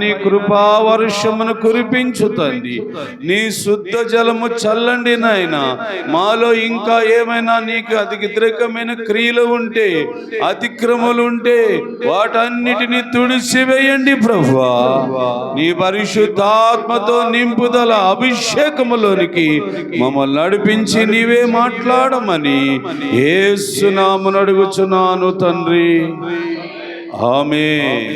నీ కృపా వర్షమును కురిపించు తండ్రి. నీ శుద్ధ జలము చల్లండి నాయన. మాలో ఇంకా ఏమైనా నీకు అతి వ్యతిరేకమైన క్రియలు ఉంటే, అతిక్రమలు ఉంటే వాటన్నిటిని తుడిచివేయండి ప్రభువా. నీ పరిశుద్ధాత్మతో నింపుదల అభిషేకములోనికి మమ్మల్ని నడిపించి నీవే మాట్లాడమని యేసు నామమున అడుగుచున్నాను తండ్రి, ఆమేన్.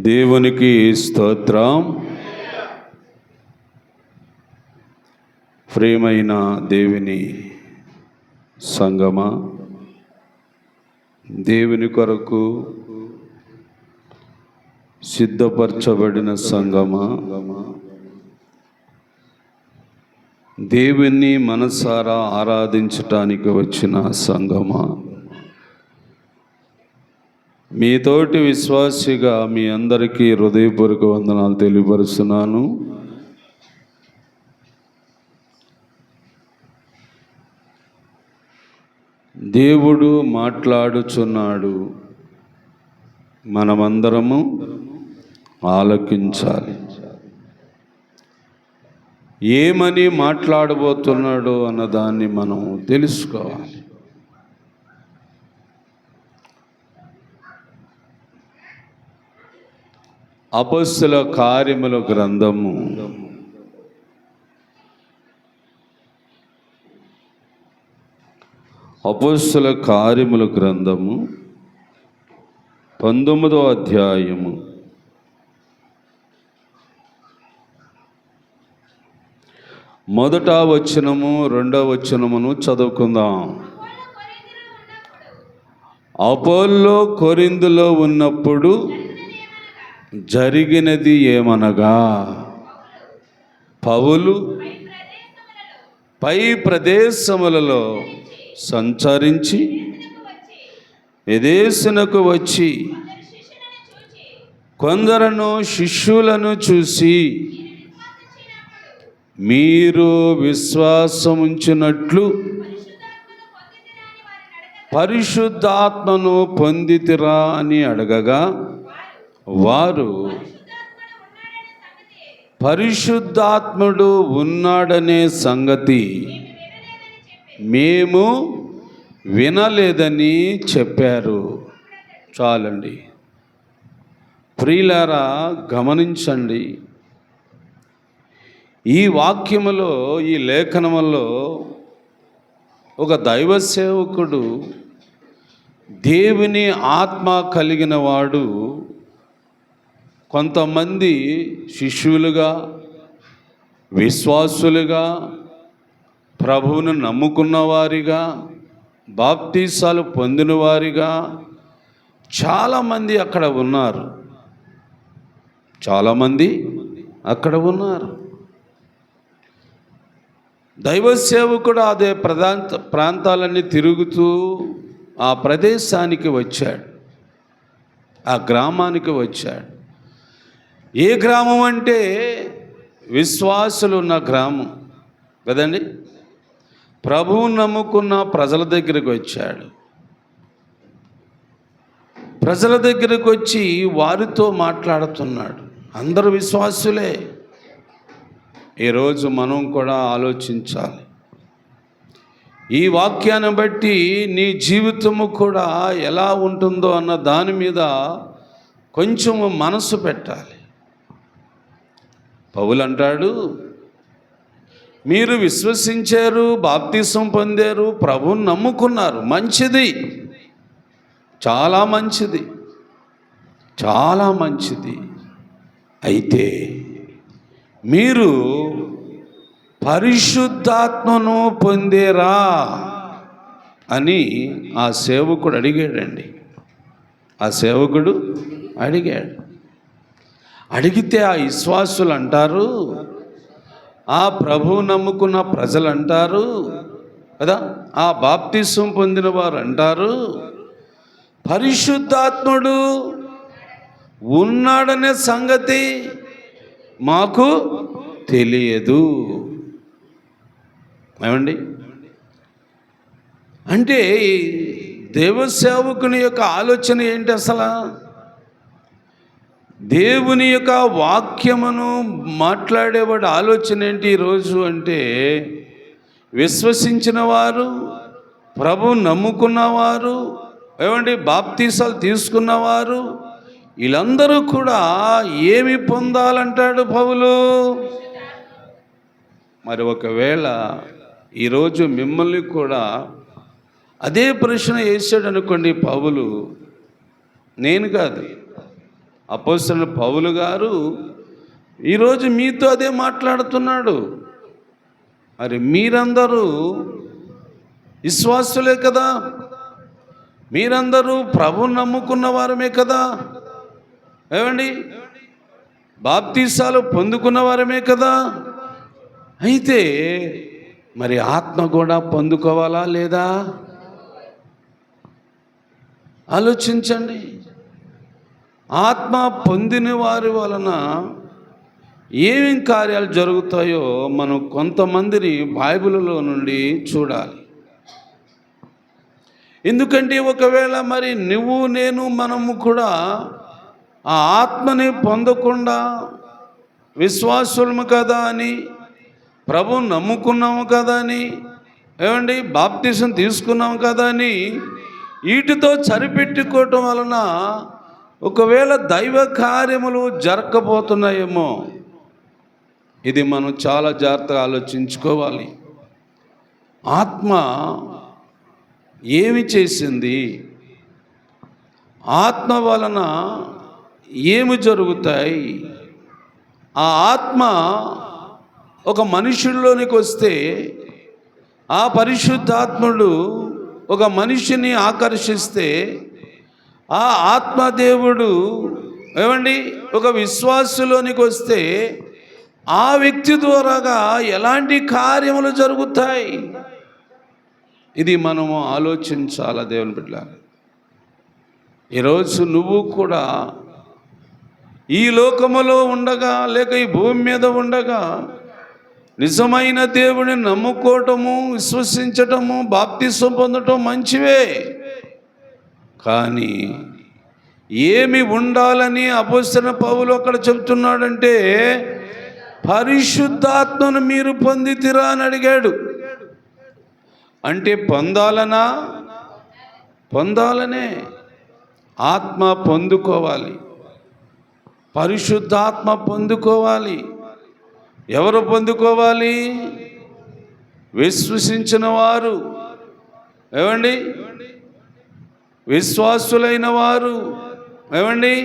దేవునికి స్తోత్రం. ప్రియమైన దేవుని సంగమా, దేవుని కొరకు సిద్ధపరచబడిన సంగమా, దేవుని మనసారా ఆరాధించటానికి వచ్చిన సంగమా, మీతోటి విశ్వాసిగా మీ అందరికీ హృదయపూర్వక వందనాలు తెలియపరుస్తున్నాను. దేవుడు మాట్లాడుచున్నాడు, మనమందరము ఆలకించాలి. ఏమని మాట్లాడబోతున్నాడు అన్నదాన్ని మనం తెలుసుకోవాలి. అపొస్తలుల కార్యముల గ్రంథము 19వ అధ్యాయము 1వ వచనము 2వ వచనమును చదువుకుందాం. అపోల్లో కొరింథులో ఉన్నప్పుడు జరిగినది ఏమనగా, పౌలు పై ప్రదేశములలో సంచరించి ఎఫెసునకు వచ్చి కొందరును శిష్యులను చూసి, మీరు విశ్వాసముంచినట్లు పరిశుద్ధాత్మను పొందితిరా అని అడగగా, వారు పరిశుద్ధాత్ముడు ఉన్నాడనే సంగతి మేము వినలేదని చెప్పారు. చాలండి ప్రియులారా, గమనించండి. ఈ వాక్యములో, ఈ లేఖనములో ఒక దైవ సేవకుడు, దేవుని ఆత్మ కలిగిన వాడు, కొంతమంది శిష్యులుగా, విశ్వాసులుగా, ప్రభువును నమ్ముకున్న వారిగా, బాప్తీసాలు పొందిన వారిగా చాలామంది అక్కడ ఉన్నారు. చాలామంది అక్కడ ఉన్నారు. దైవ సేవకుడు అదే ప్రాంతాలన్నీ తిరుగుతూ ఆ ప్రదేశానికి వచ్చాడు, ఆ గ్రామానికి వచ్చాడు. ఏ గ్రామం అంటే విశ్వాసులు ఉన్న గ్రామం కదండి. ప్రభువు నమ్ముకున్న ప్రజల దగ్గరికి వచ్చాడు. ప్రజల దగ్గరికి వచ్చి వారితో మాట్లాడుతున్నాడు. అందరూ విశ్వాసులే. ఈరోజు మనం కూడా ఆలోచించాలి. ఈ వాక్యాన్ని బట్టి నీ జీవితము కూడా ఎలా ఉంటుందో అన్న దాని మీద కొంచెము మనసు పెట్టాలి. పౌలు అంటాడు, మీరు విశ్వసించారు, బాప్తిసం పొందారు, ప్రభువుని నమ్ముకున్నారు, మంచిది, చాలా మంచిది, చాలా మంచిది. అయితే మీరు పరిశుద్ధాత్మను పొందేరా అని ఆ సేవకుడు అడిగాడండి. ఆ సేవకుడు అడిగాడు. అడిగితే ఆ విశ్వాసులు అంటారు, ఆ ప్రభువు నమ్ముకున్న ప్రజలు అంటారు కదా, ఆ బాప్తిసం పొందిన వారు అంటారు, పరిశుద్ధాత్ముడు ఉన్నాడనే సంగతి మాకు తెలియదు. ఏమండి? అంటే దేవసేవకుని యొక్క ఆలోచన ఏంటి అసలు? దేవుని యొక్క వాక్యమును మాట్లాడేవాడు ఆలోచన ఏంటి ఈరోజు అంటే, విశ్వసించిన వారు, ప్రభు నమ్ముకున్నవారు, ఏమండి, బాప్తీసాలు తీసుకున్నవారు, వీళ్ళందరూ కూడా ఏమి పొందాలంటాడు పౌలు? మరి ఒకవేళ ఈరోజు మిమ్మల్ని కూడా అదే ప్రశ్న వేసాడు అనుకోండి పౌలు, నేను కాదు, అపోస్తలుడు పౌలు గారు ఈరోజు మీతో అదే మాట్లాడుతున్నాడు. మరి మీరందరూ విశ్వాసులే కదా, మీరందరూ ప్రభువుని నమ్ముకున్న వారమే కదా, ఏమండి, బాప్తీసాలు పొందుకున్న వారమే కదా. అయితే మరి ఆత్మ కూడా పొందుకోవాలా లేదా? ఆలోచించండి. ఆత్మ పొందిన వారి వలన ఏమేం కార్యాలు జరుగుతాయో మనం కొంతమందిని బైబిల్లో నుండి చూడాలి. ఎందుకంటే ఒకవేళ మరి నువ్వు నేను మనము కూడా ఆ ఆత్మని పొందకుండా విశ్వాసులము కదా అని, ప్రభువుని నమ్ముకున్నాము కదా అని, ఏమండి, బాప్తిసం తీసుకున్నాము కదా అని వీటితో సరిపెట్టుకోవటం వలన ఒకవేళ దైవ కార్యములు జరగకపోతున్నాయేమో. ఇది మనం చాలా జాగ్రత్తగా ఆలోచించుకోవాలి. ఆత్మ ఏమి చేసింది, ఆత్మ వలన ఏమి జరుగుతాయి, ఆ ఆత్మ ఒక మనుషుల్లోనికి వస్తే ఆ పరిశుద్ధాత్ముడు ఒక మనిషిని ఆకర్షిస్తే ఆ ఆత్మదేవుడు, ఏమండి, ఒక విశ్వాసులోనికి వస్తే ఆ వ్యక్తి ద్వారాగా ఎలాంటి కార్యములు జరుగుతాయి, ఇది మనము ఆలోచించాలి. దేవుని బిడ్డలారా, ఈరోజు నువ్వు కూడా ఈ లోకములో ఉండగా లేక ఈ భూమి మీద ఉండగా నిజమైన దేవుని నమ్ముకోవటము, విశ్వసించటము, బాప్తిసం పొందటం మంచివే. కానీ ఏమి ఉండాలని అపోస్తలుడైన పౌలు అక్కడ చెబుతున్నాడంటే, పరిశుద్ధాత్మను మీరు పొందితిరా అని అడిగాడు. అంటే పొందాలనా? పొందాలనే. ఆత్మ పొందుకోవాలి, పరిశుద్ధాత్మ పొందుకోవాలి. ఎవరు పొందుకోవాలి? విశ్వసించిన వారు, ఏమండి, విశ్వాసులైన వారు, ఏమండి,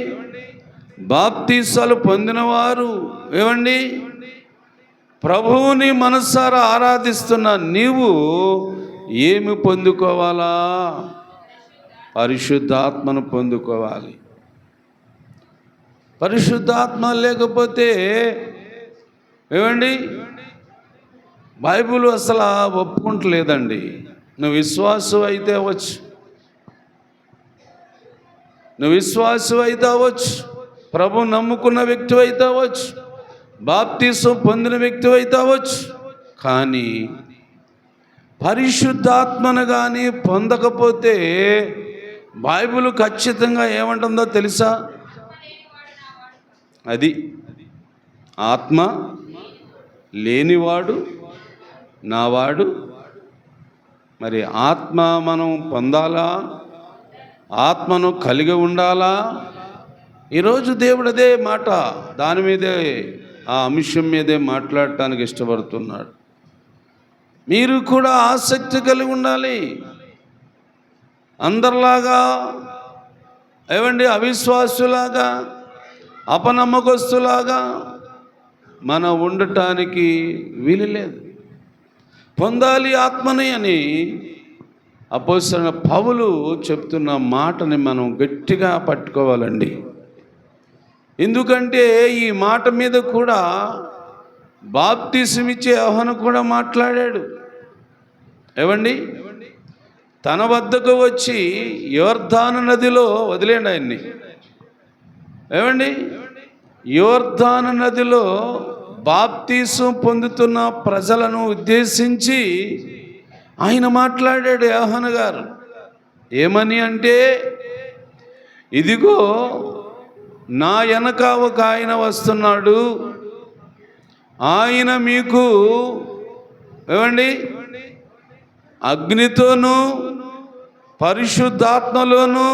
బాప్తీసాలు పొందినవారు, ఏమండి, ప్రభువుని మనసారా ఆరాధిస్తున్న నీవు ఏమి పొందుకోవాలా? పరిశుద్ధాత్మను పొందుకోవాలి. పరిశుద్ధాత్మ లేకపోతే, ఏమండి, బైబిల్ అసలు ఒప్పుకుంటలేదండి. నువ్వు విశ్వాసం అయితే అవ్వచ్చు, నువ్వు విశ్వాసం అయితే అవ్వచ్చు, ప్రభు నమ్ముకున్న వ్యక్తి అయితే అవ్వచ్చు, బాప్తీసం పొందిన వ్యక్తి అయితే అవ్వచ్చు. కానీ పరిశుద్ధాత్మను కానీ పొందకపోతే బైబిల్ ఖచ్చితంగా ఏమంటుందో తెలుసా? అది ఆత్మ లేనివాడు నావాడు. మరి ఆత్మ మనం పొందాలా? ఆత్మను కలిగి ఉండాలా? ఈరోజు దేవుడు అదే మాట, దాని మీదే, ఆ అంశం మీదే మాట్లాడటానికి ఇష్టపడుతున్నాడు. మీరు కూడా ఆసక్తి కలిగి ఉండాలి. అందరిలాగా, ఏమండి, అవిశ్వాసులాగా, అపనమ్మకస్తులాగా మనం ఉండటానికి వీలు లేదు. పొందాలి ఆత్మని అని అపోస్తలుడైన పౌలు చెప్తున్న మాటని మనం గట్టిగా పట్టుకోవాలండి. ఎందుకంటే ఈ మాట మీద కూడా బాప్తిసం ఇచ్చే యోహాను కూడా మాట్లాడాడు. ఏమండి, తన వద్దకు వచ్చి యోర్దాను నదిలో వదిలేండి ఆయన్ని, ఏమండి, యోర్దాను నదిలో బాప్తీసం పొందుతున్న ప్రజలను ఉద్దేశించి ఆయన మాట్లాడాడు యోహాను గారు. ఏమని అంటే, ఇదిగో నా వెనక ఒక ఆయన వస్తున్నాడు, ఆయన మీకు ఏమండి అగ్నితోనూ పరిశుద్ధాత్మలోనూ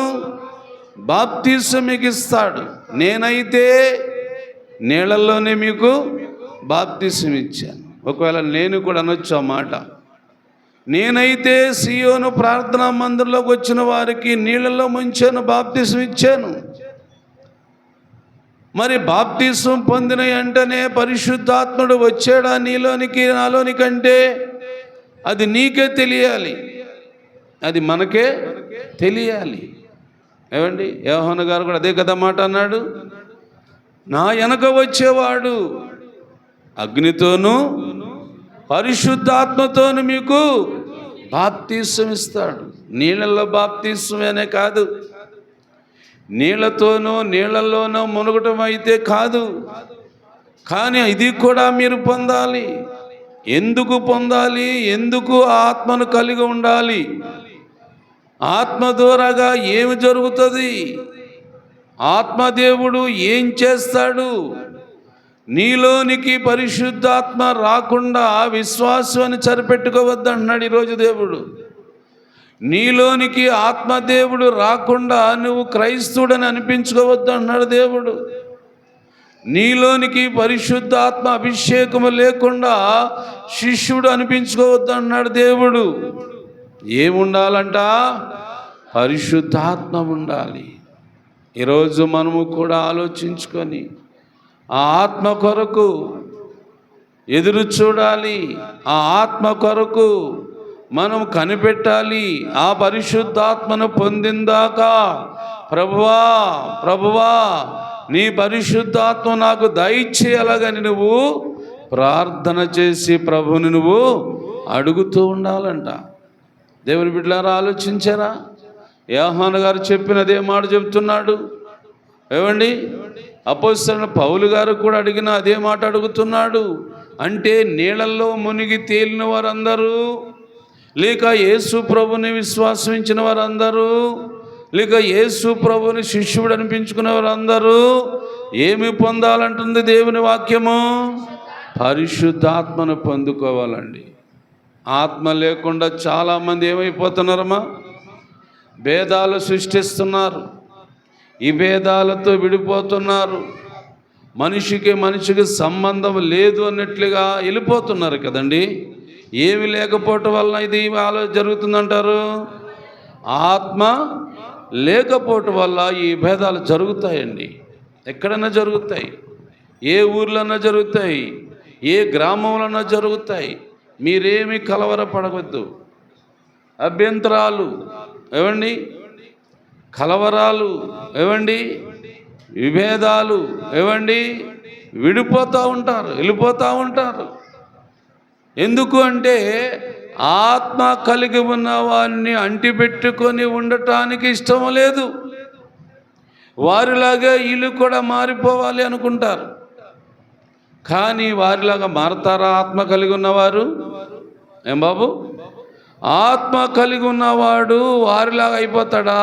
బాప్తీసం మీకు ఇస్తాడు. నేనైతే నీళ్ళల్లోనే మీకు బాప్తీసం ఇచ్చాను. ఒకవేళ నేను కూడా అనొచ్చు ఆ మాట. నేనైతే సియోను ప్రార్థనా మందిరంలోకి వచ్చిన వారికి నీళ్ళల్లో ముంచాను, బాప్తీసం ఇచ్చాను. మరి బాప్తీసం పొందిన వెంటనే పరిశుద్ధాత్ముడు వచ్చాడా నీలోనికి నాలోనికంటే అది నీకే తెలియాలి, అది మనకే తెలియాలి. ఏమండి యోహాను గారు కూడా అదే కదా మాట అన్నాడు. నా వెనక వచ్చేవాడు అగ్నితోనూ పరిశుద్ధాత్మతోను మీకు బాప్తీసం ఇస్తాడు. నీళ్ళల్లో బాప్తీసమేనే కాదు, నీళ్లతోనూ నీళ్లలోనూ మునగటం అయితే కాదు, కానీ ఇది కూడా మీరు పొందాలి. ఎందుకు పొందాలి? ఎందుకు ఆత్మను కలిగి ఉండాలి? ఆత్మ ద్వారాగా ఏమి జరుగుతుంది? ఆత్మదేవుడు ఏం చేస్తాడు? నీలోనికి పరిశుద్ధాత్మ రాకుండా విశ్వాసాన్ని సరిపెట్టుకోవద్దు అంటున్నాడు ఈరోజు దేవుడు. నీలోనికి ఆత్మదేవుడు రాకుండా నువ్వు క్రైస్తవుడని అనిపించుకోవద్దు అంటున్నాడు దేవుడు. నీలోనికి పరిశుద్ధాత్మ అభిషేకము లేకుండా శిష్యుడు అనిపించుకోవద్దు అన్నాడు దేవుడు. ఏముండాలంట? పరిశుద్ధాత్మ ఉండాలి. ఈరోజు మనము కూడా ఆలోచించుకొని ఆ ఆత్మ కొరకు ఎదురు చూడాలి, ఆ ఆత్మ కొరకు మనం కనిపెట్టాలి. ఆ పరిశుద్ధాత్మను పొందిందాకా ప్రభువా ప్రభువా నీ పరిశుద్ధాత్మ నాకు దయచేయాలని నువ్వు ప్రార్థన చేసి ప్రభుని నువ్వు అడుగుతూ ఉండాలంట. దేవుని బిడ్డలారా ఆలోచించారా? యోహాను గారు చెప్పినదే మాట చెప్తున్నాడు. ఏమండి అపోస్తలుడైన పౌలు గారు కూడా అడిగిన అదే మాట అడుగుతున్నాడు. అంటే నీళ్ళల్లో మునిగి తేలిన వారందరూ, లేక యేసు ప్రభుని విశ్వాసించిన వారందరూ, లేక యేసు ప్రభుని శిష్యుడు అనిపించుకునే వారందరూ ఏమి పొందాలంటుంది దేవుని వాక్యము? పరిశుద్ధాత్మను పొందుకోవాలండి. ఆత్మ లేకుండా చాలామంది ఏమైపోతున్నారమ్మా? భేదాలు సృష్టిస్తున్నారు, ఈ భేదాలతో విడిపోతున్నారు, మనిషికి సంబంధం లేదు అన్నట్లుగా వెళ్ళిపోతున్నారు కదండి. ఏమి లేకపోవటం వలన ఇది జరుగుతుందంటారు? ఆత్మ లేకపోవటం వల్ల ఈ భేదాలు జరుగుతాయండి. ఎక్కడైనా జరుగుతాయి, ఏ ఊర్లన్నా జరుగుతాయి, ఏ గ్రామంలోనా జరుగుతాయి. మీరేమి కలవరపడవద్దు. అభ్యంతరాలు ఏవండి, కలవరాలు ఏవండి, విభేదాలు ఏవండి, విడిపోతూ ఉంటారు, వెళ్ళిపోతూ ఉంటారు. ఎందుకు అంటే ఆత్మ కలిగి ఉన్న వారిని అంటిపెట్టుకొని ఉండటానికి ఇష్టం లేదు. వారిలాగా వీళ్ళు కూడా మారిపోవాలి అనుకుంటారు. కానీ వారిలాగా మారతారా ఆత్మ కలిగి ఉన్నవారు? ఏం బాబు, ఆత్మ కలిగి ఉన్నవాడు వారిలాగా అయిపోతాడా?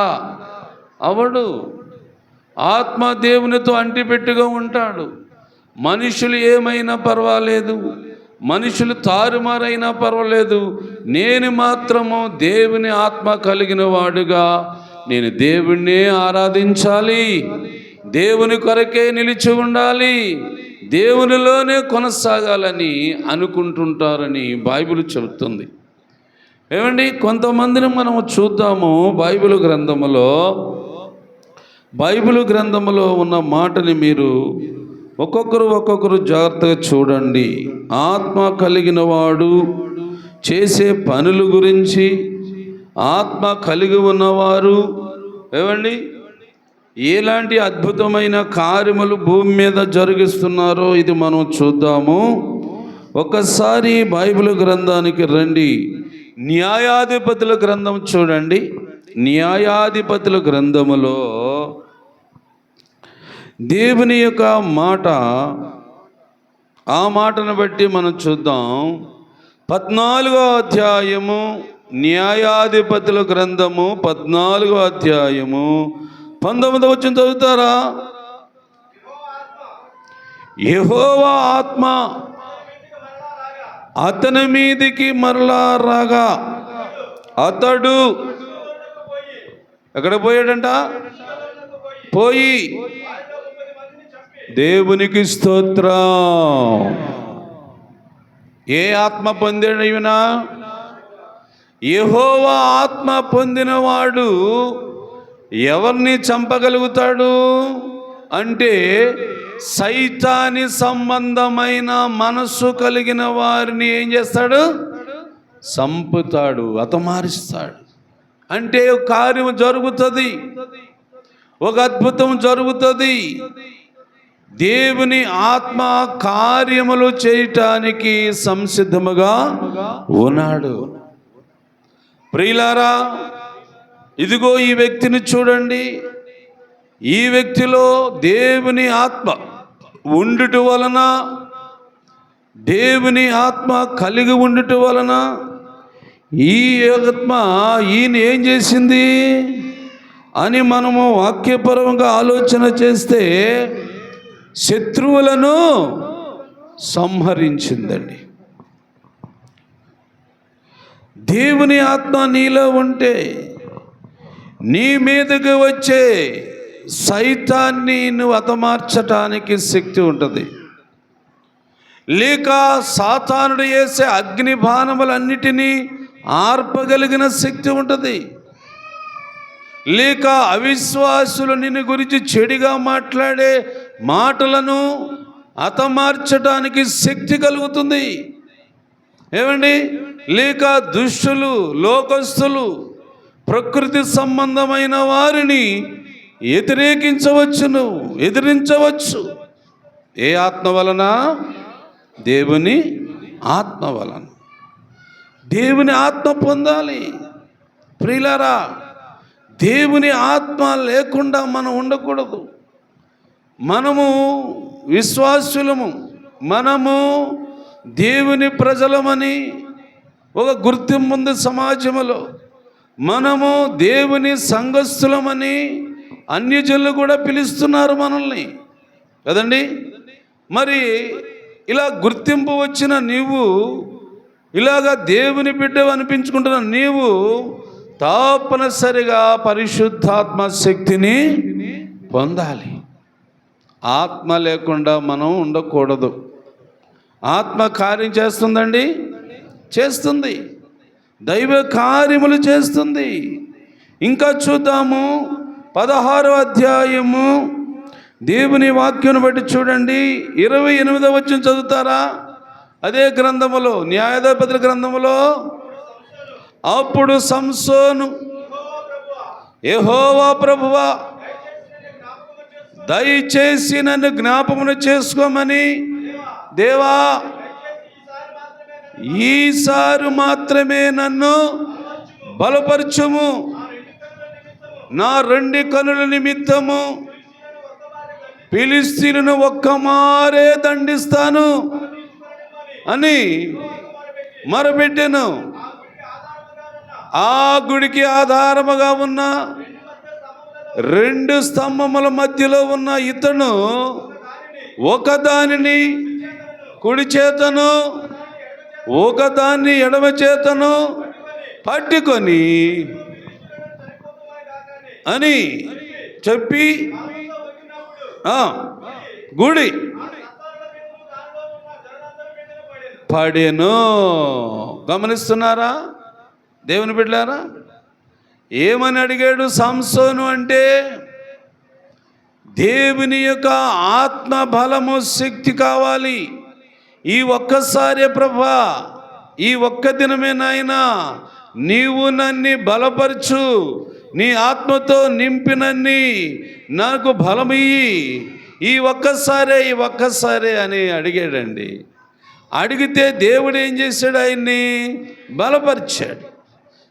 అవడు. ఆత్మ దేవునితో అంటిపెట్టుగా ఉంటాడు. మనుషులు ఏమైనా పర్వాలేదు, మనుషులు తారుమారైనా పర్వాలేదు, నేను మాత్రము దేవుని ఆత్మ కలిగిన వాడుగా నేను దేవుణ్ణే ఆరాధించాలి, దేవుని కొరకే నిలిచి ఉండాలి, దేవునిలోనే కొనసాగాలని అనుకుంటుంటారని బైబిల్ చెబుతుంది. ఏమండి, కొంతమందిని మనము చూద్దాము. బైబిల్ గ్రంథములో ఉన్న మాటని మీరు ఒక్కొక్కరు జాగ్రత్తగా చూడండి. ఆత్మ కలిగిన వాడు చేసే పనుల గురించి, ఆత్మ కలిగి ఉన్నవారు ఏమండి ఎలాంటి అద్భుతమైన కార్యములు భూమి మీద జరిగిస్తున్నారో ఇది మనం చూద్దాము. ఒకసారి బైబిల్ గ్రంథానికి రండి. న్యాయాధిపతుల గ్రంథం చూడండి. న్యాయాధిపతుల గ్రంథములో దేవుని యొక్క మాట ఆ మాటను బట్టి మనం చూద్దాం. 14వ అధ్యాయము న్యాయాధిపతుల గ్రంథము 14వ అధ్యాయము 19వ వచనం చదువుతారా? యెహోవా ఆత్మ అతని మీదికి మరలా రాగా అతడు ఎక్కడ పోయాడంట? పోయి దేవునికి స్తోత్రం. ఏ ఆత్మ పొందాడు ఈయన? యెహోవా ఆత్మ పొందినవాడు ఎవరిని చంపగలుగుతాడు అంటే సైతాని సంబంధమైన మనస్సు కలిగిన వారిని ఏం చేస్తాడు? చంపుతాడు, హతమారుస్తాడు. అంటే ఒక కార్యం జరుగుతుంది, ఒక అద్భుతం జరుగుతుంది. దేవుని ఆత్మ కార్యములు చేయటానికి సంసిద్ధముగా ఉన్నాడు. ప్రియులారా, ఇదిగో ఈ వ్యక్తిని చూడండి. ఈ వ్యక్తిలో దేవుని ఆత్మ ఉండుట వలన, దేవుని ఆత్మ కలిగి ఉండుట వలన ఈ ఆత్మ ఈయన ఏం చేసింది అని మనము వాక్యపరంగా ఆలోచన చేస్తే శత్రువులను సంహరించిందండి. దేవుని ఆత్మ నీలో ఉంటే నీ మీదకి వచ్చే సైతాన్ని నువ్వు హతమార్చటానికి శక్తి ఉంటుంది. లేక సాతానుడు వేసే అగ్ని బాణములన్నిటినీ ఆర్పగలిగిన శక్తి ఉంటుంది. లేక అవిశ్వాసులు నిన్ను గురించి చెడుగా మాట్లాడే మాటలను హతమార్చడానికి శక్తి కలుగుతుంది. ఏమండి? లేక దుష్టులు, లోకస్తులు, ప్రకృతి సంబంధమైన వారిని ఎదిరించవచ్చు. ఏ ఆత్మ వలన? దేవుని ఆత్మ వలన. దేవుని ఆత్మ పొందాలి. ప్రియులారా, దేవుని ఆత్మ లేకుండా మనం ఉండకూడదు. మనము విశ్వాసులము, మనము దేవుని ప్రజలమని ఒక గుర్తింపు ఉంది సమాజంలో. మనము దేవుని సంఘస్థులమని అన్యజనులు కూడా పిలుస్తున్నారు మనల్ని కదండి. మరి ఇలా గుర్తింపు వచ్చిన నీవు, ఇలాగా దేవుని బిడ్డ అనిపించుకుంటున్న నీవు తప్పనిసరిగా పరిశుద్ధాత్మ శక్తిని పొందాలి. ఆత్మ లేకుండా మనం ఉండకూడదు. ఆత్మ కార్యం చేస్తుందండి, చేస్తుంది. దైవ కార్యములు చేస్తుంది. ఇంకా చూద్దాము. 16వ అధ్యాయము దేవుని వాక్యం బట్టి చూడండి. 28వ వచనం చదువుతారా? అదే గ్రంథములో, న్యాయాధిపతుల గ్రంథములో, అప్పుడు సంసోను, యెహోవా ప్రభువా, దయచేసి నన్ను జ్ఞాపకమును చేసుకోమని, దేవా ఈసారి మాత్రమే నన్ను బలపరచుము, నా 2 కనుల నిమిత్తము ఫిలిష్తీయులను ఒక్క మారే దండిస్తాను అని మొరపెట్టెను. ఆ గుడికి ఆధారముగా ఉన్న 2 స్తంభముల మధ్యలో ఉన్న ఇతను ఒకదానిని కుడి చేతను, ఒకదాన్ని ఎడమ చేతను పట్టుకొని అని చెప్పి గుడి పడెను. గమనిస్తున్నారా దేవుని బిడ్డలారా? ఏమని అడిగాడు సంసోను అంటే, దేవుని యొక్క ఆత్మ బలము శక్తి కావాలి. ఈ ఒక్కసారే ప్రభా, ఈ ఒక్క దినమే నాయనా, నీవు నన్ను బలపరచు, నీ ఆత్మతో నింపినన్ని నాకు బలమియ్యి, ఈ ఒక్కసారే అని అడిగాడండి. అడిగితే దేవుడు ఏం చేశాడు? ఆయన్ని బలపరిచాడు,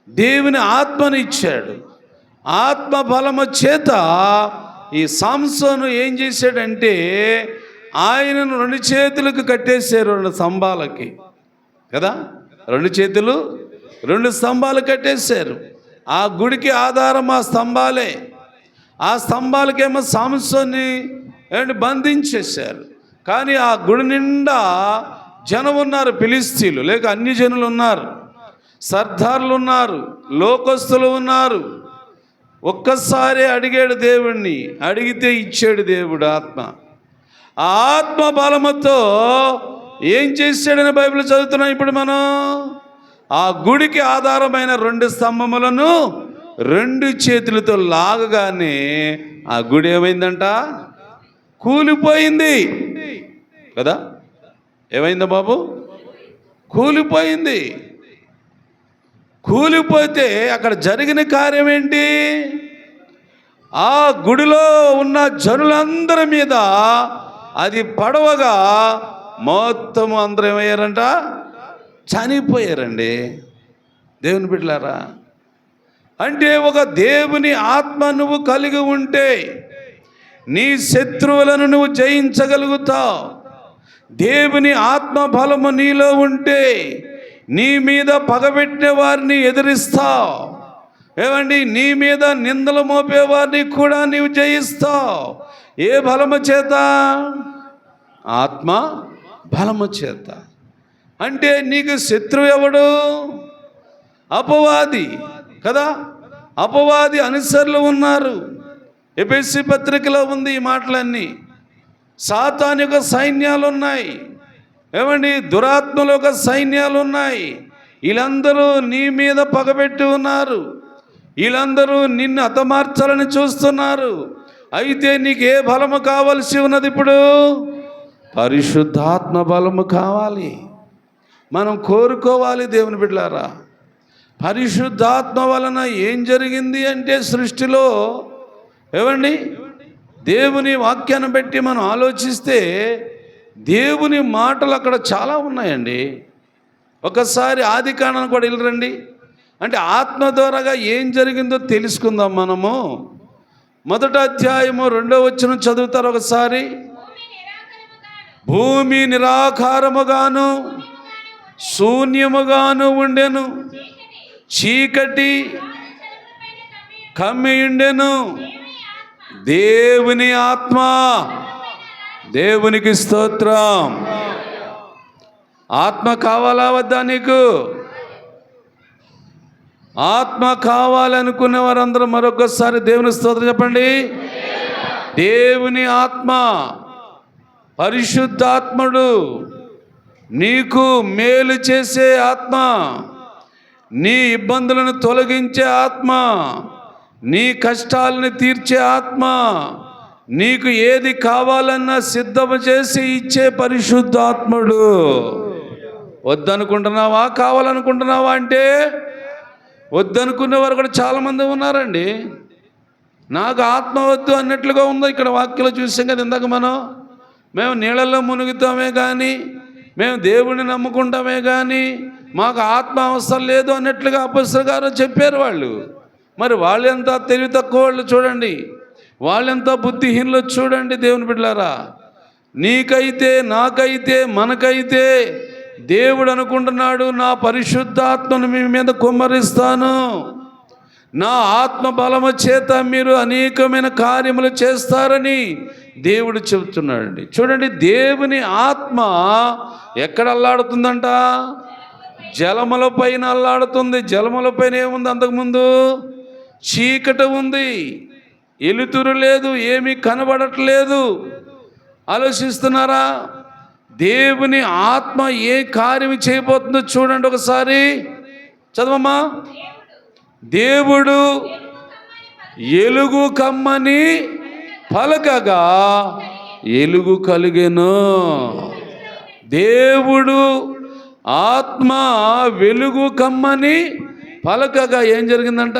దేవుని ఆత్మని ఇచ్చాడు. ఆత్మ బలము చేత ఈ సంసోను ఏం చేశాడంటే ఆయనను 2 చేతులకు కట్టేశారు, 2 స్తంభాలకి కదా. 2 చేతులు 2 స్తంభాలు కట్టేశారు. ఆ గుడికి ఆధారం ఆ స్తంభాలే. ఆ స్తంభాలకేమో సాంసోన్ని బంధించేశారు. కానీ ఆ గుడి నిండా జనం ఉన్నారు, ఫిలిస్తీన్లు లేక అన్ని జనులు ఉన్నారు, సర్దార్లు ఉన్నారు, లోకస్తులు ఉన్నారు. ఒక్కసారి అడిగాడు దేవుణ్ణి, అడిగితే ఇచ్చాడు దేవుడు ఆత్మ. ఆ ఆత్మ బలముతో ఏం చేశాడని బైబిల్ చదువుతున్నాం ఇప్పుడు మనం. ఆ గుడికి ఆధారమైన 2 స్తంభములను 2 చేతులతో లాగగానే ఆ గుడి ఏమైందంట? కూలిపోయింది కదా. ఏమైందా బాబు? కూలిపోయింది. కూలిపోతే అక్కడ జరిగిన కార్యం ఏంటి? ఆ గుడిలో ఉన్న జనులందరి మీద అది పడవగా మొత్తం అందరూ ఏమయ్యారంట? చనిపోయారండి. దేవుని బిడ్డలారా, అంటే ఒక దేవుని ఆత్మ నువ్వు కలిగి ఉంటే నీ శత్రువులను నువ్వు జయించగలుగుతావు. దేవుని ఆత్మ బలము నీలో ఉంటే నీ మీద పగబెట్టిన వారిని ఎదిరిస్తావు. ఏమండి, నీ మీద నిందలు మోపేవారిని కూడా నీవు జయిస్తావు. ఏ బలము చేత? ఆత్మ బలము చేత. అంటే నీకు శత్రువు ఎవడు? అపవాది కదా. అపవాది అనుసరులు ఉన్నారు. ఎఫెసీ పత్రికలో ఉంది ఈ మాటలన్నీ. సాతాను యొక్క సైన్యాలు ఉన్నాయి. ఏమండి, దురాత్మల యొక్క సైన్యాలు ఉన్నాయి. వీళ్ళందరూ నీ మీద పగబెట్టి ఉన్నారు. వీళ్ళందరూ నిన్ను హతమార్చాలని చూస్తున్నారు. అయితే నీకు ఏ బలము కావలసి ఉన్నది? ఇప్పుడు పరిశుద్ధాత్మ బలము కావాలి. మనం కోరుకోవాలి. దేవుని బిడ్డలారా, పరిశుద్ధాత్మ వలన ఏం జరిగింది అంటే సృష్టిలో, ఏమండి, దేవుని వాక్యాన్ని బట్టి మనం ఆలోచిస్తే దేవుని మాటలు అక్కడ చాలా ఉన్నాయండి. ఒకసారి ఆదికాండం కూడా వెళ్ళరండి. అంటే ఆత్మ ద్వారాగా ఏం జరిగిందో తెలుసుకుందాం మనము. 1వ అధ్యాయము 2వ వచనం చదువుతారు ఒకసారి. భూమి నిరాకారముగాను శూన్యముగాను ఉండెను, చీకటి కమ్మియుండెను. దేవుని ఆత్మ, దేవునికి స్తోత్రం. ఆత్మ కావాలా వద్దా నీకు? ఆత్మ కావాలనుకునే వారందరూ మరొకసారి దేవుని స్తోత్రం చెప్పండి. దేవుని ఆత్మ, పరిశుద్ధాత్ముడు, నీకు మేలు చేసే ఆత్మ, నీ ఇబ్బందులను తొలగించే ఆత్మ, నీ కష్టాలను తీర్చే ఆత్మ, నీకు ఏది కావాలన్నా సిద్ధము చేసి ఇచ్చే పరిశుద్ధాత్ముడు. వద్దనుకుంటున్నావా, కావాలనుకుంటున్నావా అంటే వద్దనుకునే వారు కూడా చాలామంది ఉన్నారండి. నాకు ఆత్మ వద్దు అన్నట్లుగా ఉందో ఇక్కడ వాక్యలో చూసాం కదా ఇందాక మనం. మేము నీళ్ళల్లో మునుగుతామే కానీ, మేము దేవుడిని నమ్ముకుంటామే కానీ మాకు ఆత్మ అవసరం లేదు అన్నట్లుగా అపొస్తలుల గారు చెప్పారు వాళ్ళు. మరి వాళ్ళు ఎంత తెలివి తక్కువ వాళ్ళు చూడండి, వాళ్ళెంత బుద్ధిహీనులు చూడండి. దేవుని బిడ్డలారా, నీకైతే నాకైతే మనకైతే దేవుడు అనుకుంటున్నాడు, నా పరిశుద్ధాత్మను మీ మీద కుమ్మరిస్తాను, నా ఆత్మ బలము చేత మీరు అనేకమైన కార్యములు చేస్తారని దేవుడు చెబుతున్నాడండి. చూడండి, దేవుని ఆత్మ ఎక్కడ అల్లాడుతుందంట? జలముల పైన అల్లాడుతుంది. జలముల పైన ఏముంది? అంతకుముందు చీకటి ఉంది, ఎలుతురు లేదు, ఏమీ కనబడట్లేదు. ఆలోచిస్తున్నారా? దేవుని ఆత్మ ఏ కార్యం చేయబోతుందో చూడండి ఒకసారి. చదవమ్మా. దేవుడు ఎలుగు కమ్మని పలకగా ఎలుగు కలిగెను. దేవుడు ఆత్మ వెలుగు కమ్మని పలకగా ఏం జరిగిందంట?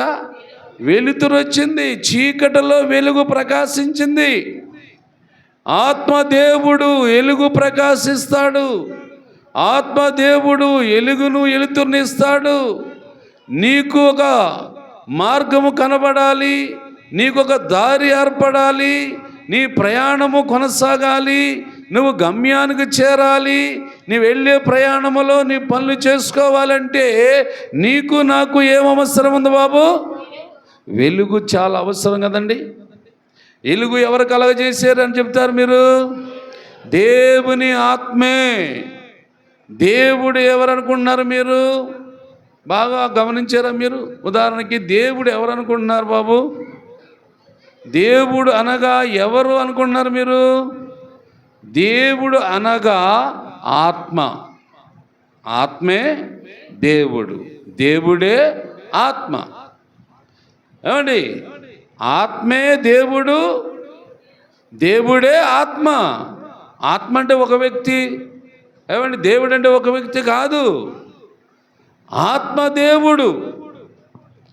వెలుతురు వచ్చింది, చీకటిలో వెలుగు ప్రకాశించింది. ఆత్మదేవుడు ఎలుగు ప్రకాశిస్తాడు. ఆత్మదేవుడు ఎలుగును వెలుతురునిస్తాడు. నీకు ఒక మార్గము కనబడాలి, నీకు ఒక దారి ఏర్పడాలి, నీ ప్రయాణము కొనసాగాలి, నువ్వు గమ్యానికి చేరాలి, నీ వెళ్ళే ప్రయాణంలో నీ పనులు చేసుకోవాలంటే నీకు నాకు ఏం అవసరం ఉంది బాబు? వెలుగు చాలా అవసరం కదండి. వెలుగు ఎవరు కలగజేశారు అని చెప్తారు మీరు? దేవుని ఆత్మే. దేవుడు ఎవరు అనుకుంటున్నారు మీరు? బాగా గమనించారా మీరు? ఉదాహరణకి దేవుడు ఎవరు అనుకుంటున్నారు బాబు? దేవుడు అనగా ఎవరు అనుకుంటున్నారు మీరు? దేవుడు అనగా ఆత్మ. ఆత్మే దేవుడు, దేవుడే ఆత్మ. ఏమండి? ఆత్మే దేవుడు, దేవుడే ఆత్మ. ఆత్మ అంటే ఒక వ్యక్తి. ఏమండి? దేవుడు అంటే ఒక వ్యక్తి కాదు, ఆత్మ దేవుడు.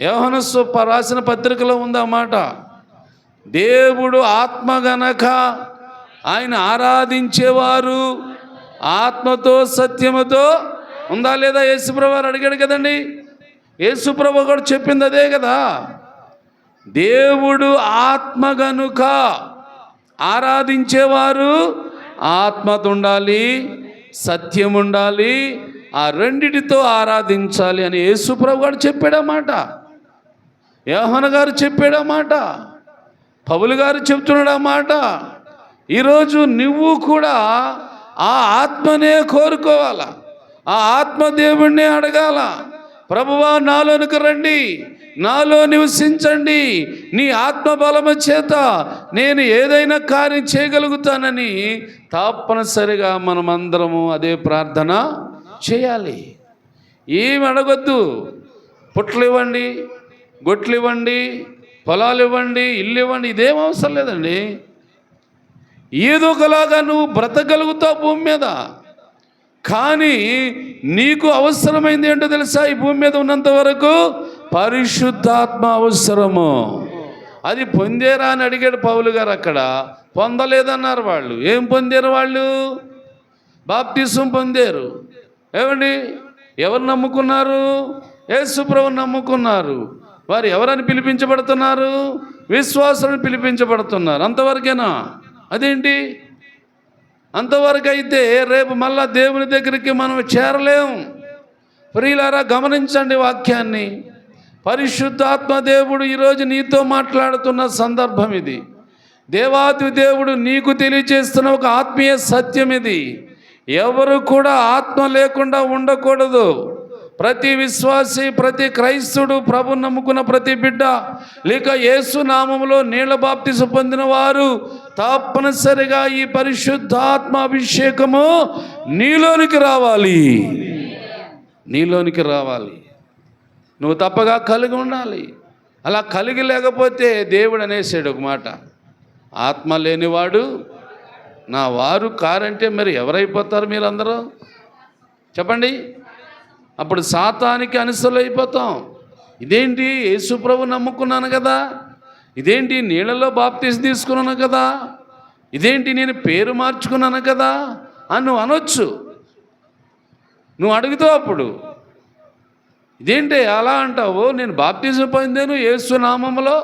యోహాను రాసిన పత్రికలో ఉందన్నమాట. దేవుడు ఆత్మ గనక ఆయన ఆరాధించేవారు ఆత్మతో సత్యముతో ఉందా లేదా? యేసుప్రభు వారు అడిగాడు కదండి. యేసుప్రభు కూడా చెప్పింది అదే కదా. దేవుడు ఆత్మ గనుక ఆరాధించేవారు ఆత్మతో ఉండాలి, సత్యం ఉండాలి, ఆ రెండిటితో ఆరాధించాలి అని యేసుప్రభు గారు చెప్పాడన్నమాట. యోహాను గారు చెప్పాడన్నమాట. పౌలు గారు చెప్తున్నాడన్నమాట. ఈరోజు నువ్వు కూడా ఆ ఆత్మనే కోరుకోవాలా, ఆ ఆత్మ దేవుణ్ణి అడగాల. ప్రభువా నాలోనికి రండి, నాలో నివసించండి, నీ ఆత్మ బలము చేత నేను ఏదైనా కార్యం చేయగలుగుతానని తప్పనిసరిగా మనమందరము అదే ప్రార్థన చేయాలి. ఏమి అడగొద్దు. పుట్లు ఇవ్వండి, గొట్లు ఇవ్వండి, పొలాలు ఇవ్వండి, ఇల్లు ఇవ్వండి, ఇదేం అవసరం లేదండి. ఏదో ఒకలాగా నువ్వు బ్రతకగలుగుతావు భూమి మీద. కానీ నీకు అవసరమైంది ఏంటో తెలుసా? ఈ భూమి మీద ఉన్నంత వరకు పరిశుద్ధాత్మ అవసరము. అది పొందేరా అని అడిగాడు పౌలు గారు. అక్కడ పొందలేదన్నారు వాళ్ళు. ఏం పొందారు వాళ్ళు? బాప్తిసం పొందారు. ఏమండి? ఎవరు నమ్ముకున్నారు? యేసుప్రభుని నమ్ముకున్నారు. వారు ఎవరని పిలిపించబడుతున్నారు? విశ్వాసులను పిలిపించబడుతున్నారు. అంతవరకేనా? అదేంటి? అంతవరకు అయితే రేపు మళ్ళా దేవుని దగ్గరికి మనం చేరలేము. ప్రియులారా, గమనించండి వాక్యాన్ని. పరిశుద్ధాత్మ దేవుడు ఈరోజు నీతో మాట్లాడుతున్న సందర్భం ఇది. దేవాది దేవుడు నీకు తెలియజేస్తున్న ఒక ఆత్మీయ సత్యం ఇది. ఎవరు కూడా ఆత్మ లేకుండా ఉండకూడదు. ప్రతి విశ్వాసి, ప్రతి క్రైస్తవుడు, ప్రభు నమ్ముకున్న ప్రతి బిడ్డ, లేక యేసు నామములో నీళ్ల బాప్తిసం పొందిన వారు తప్పనిసరిగా ఈ పరిశుద్ధాత్మ అభిషేకము నీలోనికి రావాలి, నీలోనికి రావాలి. నువ్వు తప్పగా కలిగి ఉండాలి. అలా కలిగి లేకపోతే దేవుడు అనేసాడు ఒక మాట, ఆత్మ లేనివాడు నా వారు కారంటే మరి ఎవరైపోతారు మీరందరూ చెప్పండి? అప్పుడు సాతానికి అనుసరులు అయిపోతాం. ఇదేంటి, యేసుప్రభు నమ్ముకున్నాను కదా, ఇదేంటి నీళ్ళలో బాప్తిసం తీసుకున్నాను కదా, ఇదేంటి నేను పేరు మార్చుకున్నాను కదా అని నువ్వు అనొచ్చు. నువ్వు అడుగుతావు అప్పుడు, ఇదేంటి అలా అంటావు? నేను బాప్తిసం పొందాను యేసు నామములో,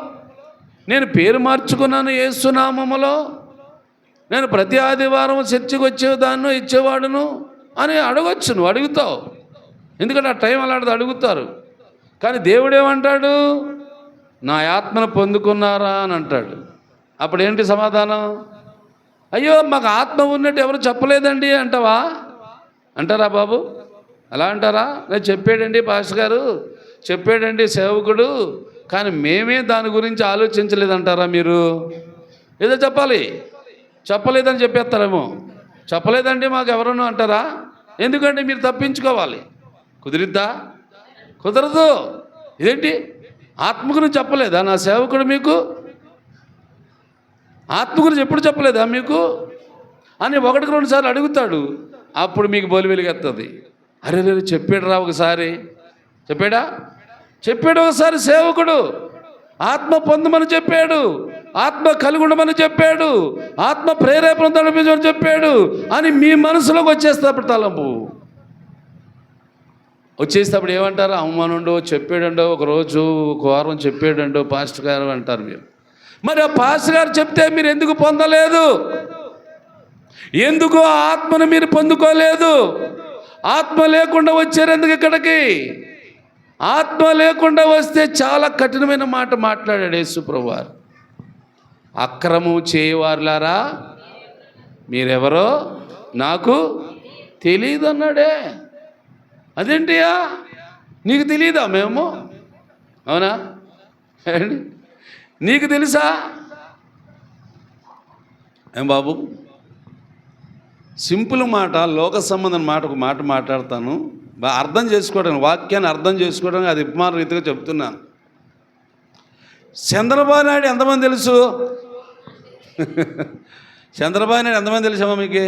నేను పేరు మార్చుకున్నాను యేసు నామములో, నేను ప్రతి ఆదివారం చర్చికి వచ్చేదాన్ని ఇచ్చేవాడును అని అడగొచ్చు. నువ్వు అడుగుతావు, ఎందుకంటే ఆ టైం అలాంటిది అడుగుతారు. కానీ దేవుడు ఏమంటాడు? నా ఆత్మను పొందుకున్నారా అని అంటాడు. అప్పుడు ఏంటి సమాధానం? అయ్యో మాకు ఆత్మ ఉన్నట్టు ఎవరు చెప్పలేదండి అంటావా? అంటారా బాబు? అలా అంటారా? నేను చెప్పాడండి పాస్టర్ గారు, చెప్పాడండి సేవకుడు, కానీ మేమే దాని గురించి ఆలోచించలేదంటారా మీరు? ఏదో చెప్పాలి, చెప్పలేదని చెప్పేస్తారేమో. చెప్పలేదండి మాకు ఎవరన్నా అంటారా? ఎందుకంటే మీరు తప్పించుకోవాలి. కుదిరిద్దా? కుదరదు. ఇదేంటి, ఆత్మ గురించి చెప్పలేదా నా సేవకుడు మీకు? ఆత్మ గురించి ఎప్పుడు చెప్పలేదా మీకు అని 1-2 సార్లు అడుగుతాడు. అప్పుడు మీకు బోలి వెలిగెత్తది. అరే రే చెప్పాడు రా ఒకసారి, చెప్పాడు ఒకసారి సేవకుడు, ఆత్మ పొందమని చెప్పాడు, ఆత్మ కలిగి ఉండమని చెప్పాడు, ఆత్మ ప్రేరేపణ తడిపించమని చెప్పాడు అని మీ మనసులోకి వచ్చేస్తప్పుడు తలంపు వచ్చేసేటప్పుడు ఏమంటారు? అవమానుండో, చెప్పాడండో, ఒకరోజు ఒక వారం చెప్పాడండో పాస్టర్ గారు అంటారు మీరు. మరి ఆ పాస్టర్ గారు చెప్తే మీరు ఎందుకు పొందలేదు? ఎందుకు ఆ ఆత్మను మీరు పొందుకోలేదు? ఆత్మ లేకుండా వచ్చారు ఎందుకు ఇక్కడికి? ఆత్మ లేకుండా వస్తే చాలా కఠినమైన మాట మాట్లాడాడు యేసు ప్రభువారు. అక్రమం చేయవారులారా మీరెవరో నాకు తెలియదు అన్నాడే. అదేంటియా, నీకు తెలియదా? మేము అవునా? నీకు తెలుసా? ఏం బాబు, సింపుల్ మాట, లోక సంబంధం మాట, ఒక మాట మాట్లాడతాను, అర్థం చేసుకోవడానికి, వాక్యాన్ని అర్థం చేసుకోవడానికి అది ఉపమాన రీతిగా చెప్తున్నాను. చంద్రబాబు నాయుడు ఎంతమంది తెలుసు? చంద్రబాబు నాయుడు ఎంతమంది తెలుసామా మీకు?